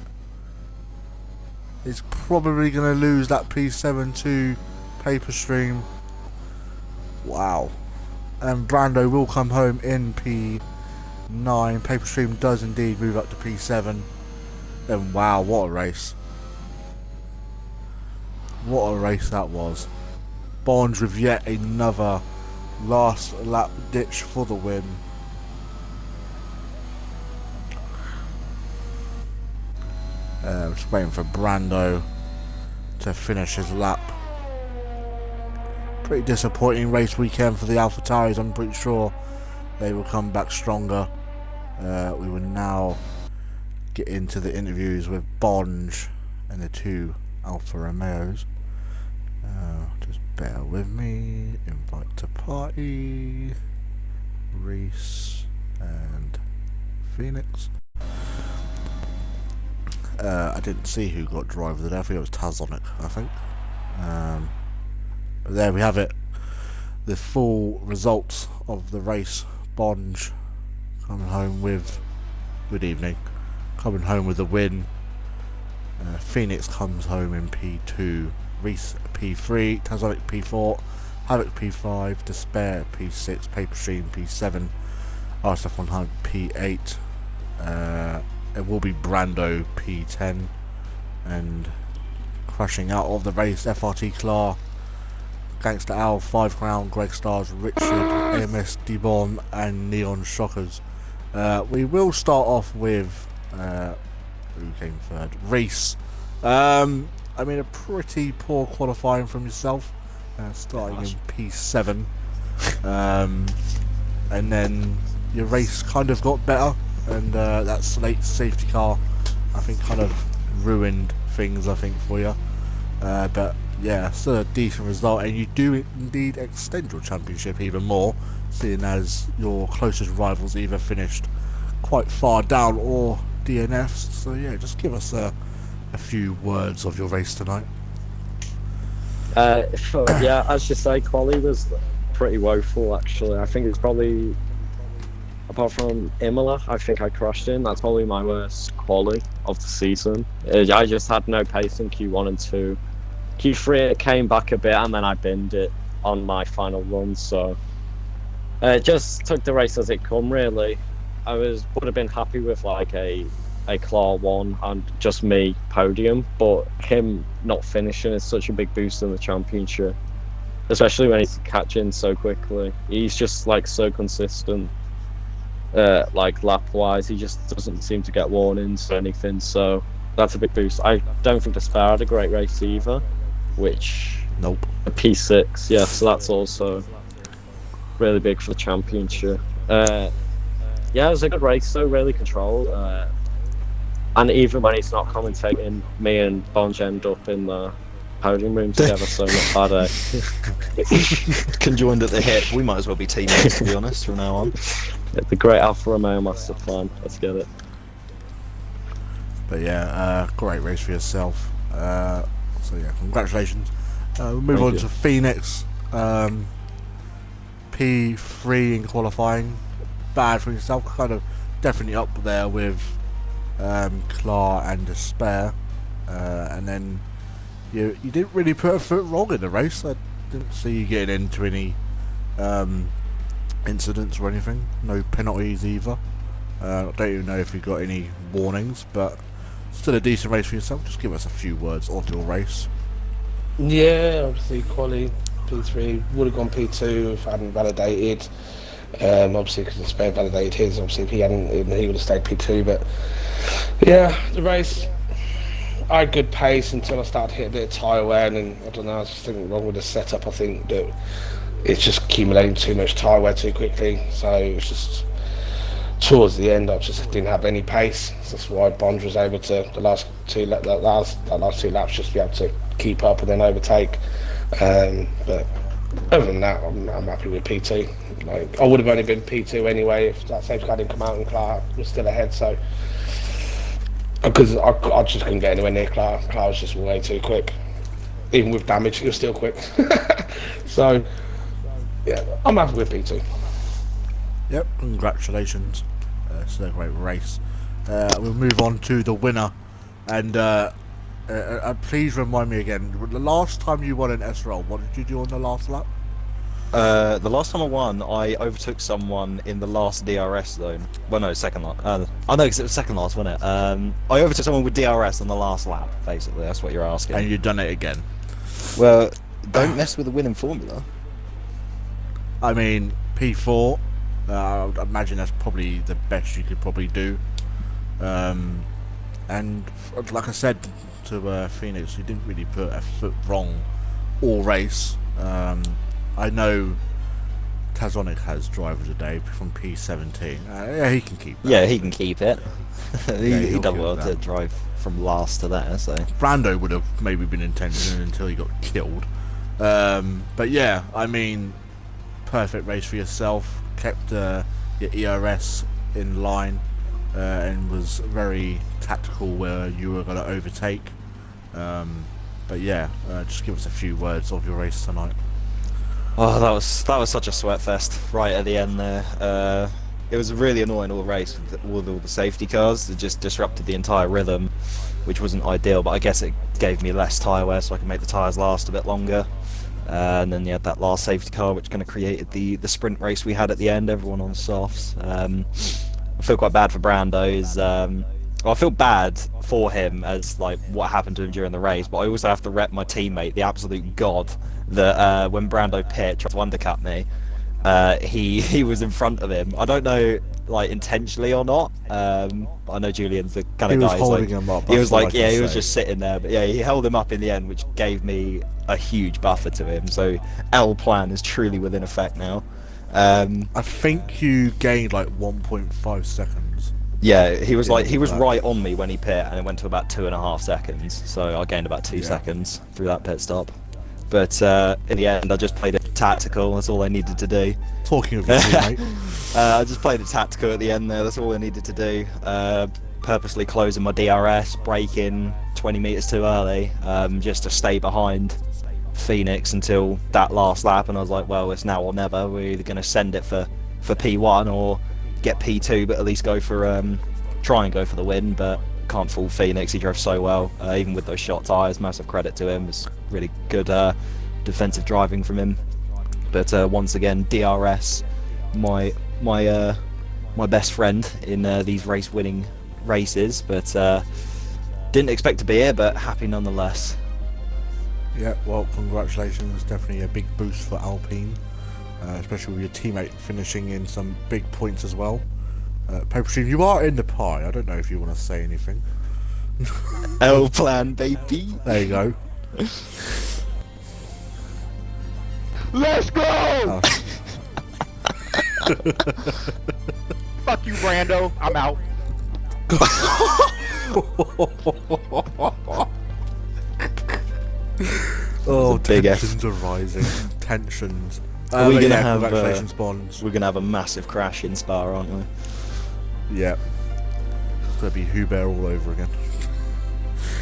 is probably going to lose that P7 to Paper Stream. Wow. And Brando will come home in P9. Paper Stream does indeed move up to P7. Then wow, what a race. What a race that was. Bonge with yet another last lap ditch for the win. Just waiting for Brando to finish his lap. Pretty disappointing race weekend for the AlphaTauris. I'm pretty sure they will come back stronger. We will now get into the interviews with Bonge and the two Alfa Romeos. Just bear with me. Invite to party. Reese and Phoenix. I didn't see who got driver today. I think it was Tazonic, I think. But there we have it. The full results of the race. Bonge coming home with, good evening, coming home with a win. Phoenix comes home in P2, Reese P3, Tazonic P4, Havoc P5, Despair P6, Paper Stream P7, RSF1 Hunt P8. It will be Brando P10, and crashing out of the race, FRT Clar, Gangster Al, 5 Crown, Greg Stars, Richard, AMS D-Bomb, and Neon Shockers. We will start off with who came third? Reese. I mean, a pretty poor qualifying from yourself, starting in P7, and then your race kind of got better, and that late safety car, I think, kind of ruined things, I think, for you. But yeah, still a decent result, and you do indeed extend your championship even more, seeing as your closest rivals either finished quite far down or DNFs. So yeah, just give us a few words of your race tonight. Yeah, as you say, quali was pretty woeful actually. I think it's probably Apart from Imola, I think I crashed in. That's probably my worst quali of the season. I just had no pace in Q1 and 2. Q3 it came back a bit, and then I binned it on my final run. So just took the race as it come. Really, would have been happy with like a claw 1 and just me podium, but him not finishing is such a big boost in the championship, especially when he's catching so quickly. He's just like so consistent. Like lap wise, he just doesn't seem to get warnings or anything, so that's a big boost. I don't think Despair had a great race either, which Nope. a P6, yeah, so that's also really big for the championship. Yeah, it was a good race though, really controlled. And even when he's not commentating, me and Bonge end up in the podium room together, so not bad. Conjoined at the hip. We might as well be teammates, to be honest, from now on. The great Alfa Romeo master plan. Let's get it. But yeah, great race for yourself. So yeah, congratulations. We'll move Thank on you. to Phoenix. P3 in qualifying. Bad for yourself. Kind of definitely up there with Clar and Despair. And then you didn't really put a foot wrong in the race. I didn't see you getting into any incidents or anything. No penalties either. I don't even know if you got any warnings, but still a decent race for yourself. Just give us a few words of your race. Yeah, obviously quali P3 would have gone P2 if I hadn't validated. Obviously because the spare validated his. Obviously if he hadn't, he would have stayed P2. But yeah, the race, I had good pace until I started to hit a bit of tyre wear, and then I don't know, I was just thinking wrong with the setup. I think that it's just accumulating too much tyre wear too quickly. So it was just towards the end I just didn't have any pace. So that's why Bond was able to the last two laps just be able to keep up and then overtake. But other than that, I'm happy with P2. Like, I would have only been P2 anyway if that safety car didn't come out and Clark was still ahead. So because I just couldn't get anywhere near Clark. Clark was just way too quick. Even with damage, he was still quick. So yeah, I'm happy with P2. Yep, congratulations. It's a great race. We'll move on to the winner. And please remind me again, the last time you won an SRL, what did you do on the last lap? The last time I won, I overtook someone in the last DRS zone. Well, no, second last. No, because it was second last, wasn't it? I overtook someone with DRS on the last lap, basically. That's what you're asking. And you've done it again. Well, don't mess with the winning formula. I mean, P4, I would imagine that's probably the best you could probably do. And like I said to Phoenix, you didn't really put a foot wrong all race. I know Tazonic has drivers a day from P17. Yeah, he can keep that. Yeah, he can keep it. he he'll done keep well that. to drive from last to there, so. Brando would have maybe been intentional until he got killed. But yeah, I mean, perfect race for yourself. Kept your ERS in line and was very tactical where you were going to overtake. But yeah, just give us a few words of your race tonight. Oh, that was such a sweat fest right at the end there. It was really annoying all race with all the safety cars. It just disrupted the entire rhythm, which wasn't ideal. But I guess it gave me less tyre wear, so I could make the tyres last a bit longer. And then you had that last safety car, which kind of created the sprint race we had at the end. Everyone on softs. I feel quite bad for Brando. Well, I feel bad for him as like what happened to him during the race, but I also have to rep my teammate, the absolute god, that when Brando pit tried to undercut me, he was in front of him. I don't know, like intentionally or not. I know Julian's the kind of He was guy. holding him up. He was that's what like, I yeah, can he was say. just sitting there, but yeah, he held him up in the end, which gave me a huge buffer to him. So L plan is truly within effect now. I think you gained like 1.5 seconds. Yeah, he was Yeah, was that. right on me when he pit, and it went to about 2.5 seconds. So I gained about 2 Yeah. seconds through that pit stop. But in the end, I just played it tactical. That's all I needed to do. Talking of your teammate, I just played it tactical at the end there. That's all I needed to do. Purposely closing my DRS, braking 20 meters too early, just to stay behind Phoenix until that last lap. And I was like, well, it's now or never. We're either going to send it for P1 or get P2, but at least go for try and go for the win. But can't fool Phoenix. He drove so well, even with those short tyres. Massive credit to him. It's really good defensive driving from him. But once again, DRS, my best friend in these race-winning races. But didn't expect to be here, but happy nonetheless. Yeah, well, congratulations. Definitely a big boost for Alpine, especially with your teammate finishing in some big points as well. Paperstream, you are in the pie. I don't know if you want to say anything. L plan, baby. There you go. Let's go! Oh. Fuck you, Brando. I'm out. Oh, big F. tensions are rising. Tensions. Are we but gonna yeah, have? congratulations, Bonds. We're gonna have a massive crash in Spa, aren't we? Yeah. It's gonna be Hubert all over again.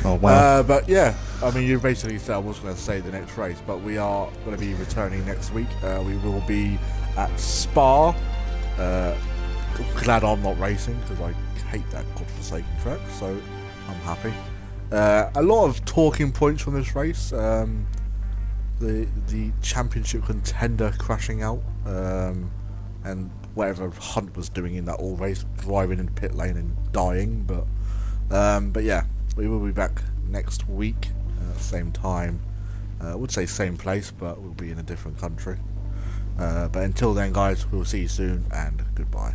Oh wow. But yeah, I mean, you basically said I was going to say the next race, but we are going to be returning next week. We will be at Spa. Glad I'm not racing because I hate that godforsaken track, so I'm happy. A lot of talking points from this race. The championship contender crashing out, and whatever Hunt was doing in that all race, driving in the pit lane and dying. But yeah, we will be back next week, same time. I would say same place, but we'll be in a different country. But until then, guys, we'll see you soon, and goodbye.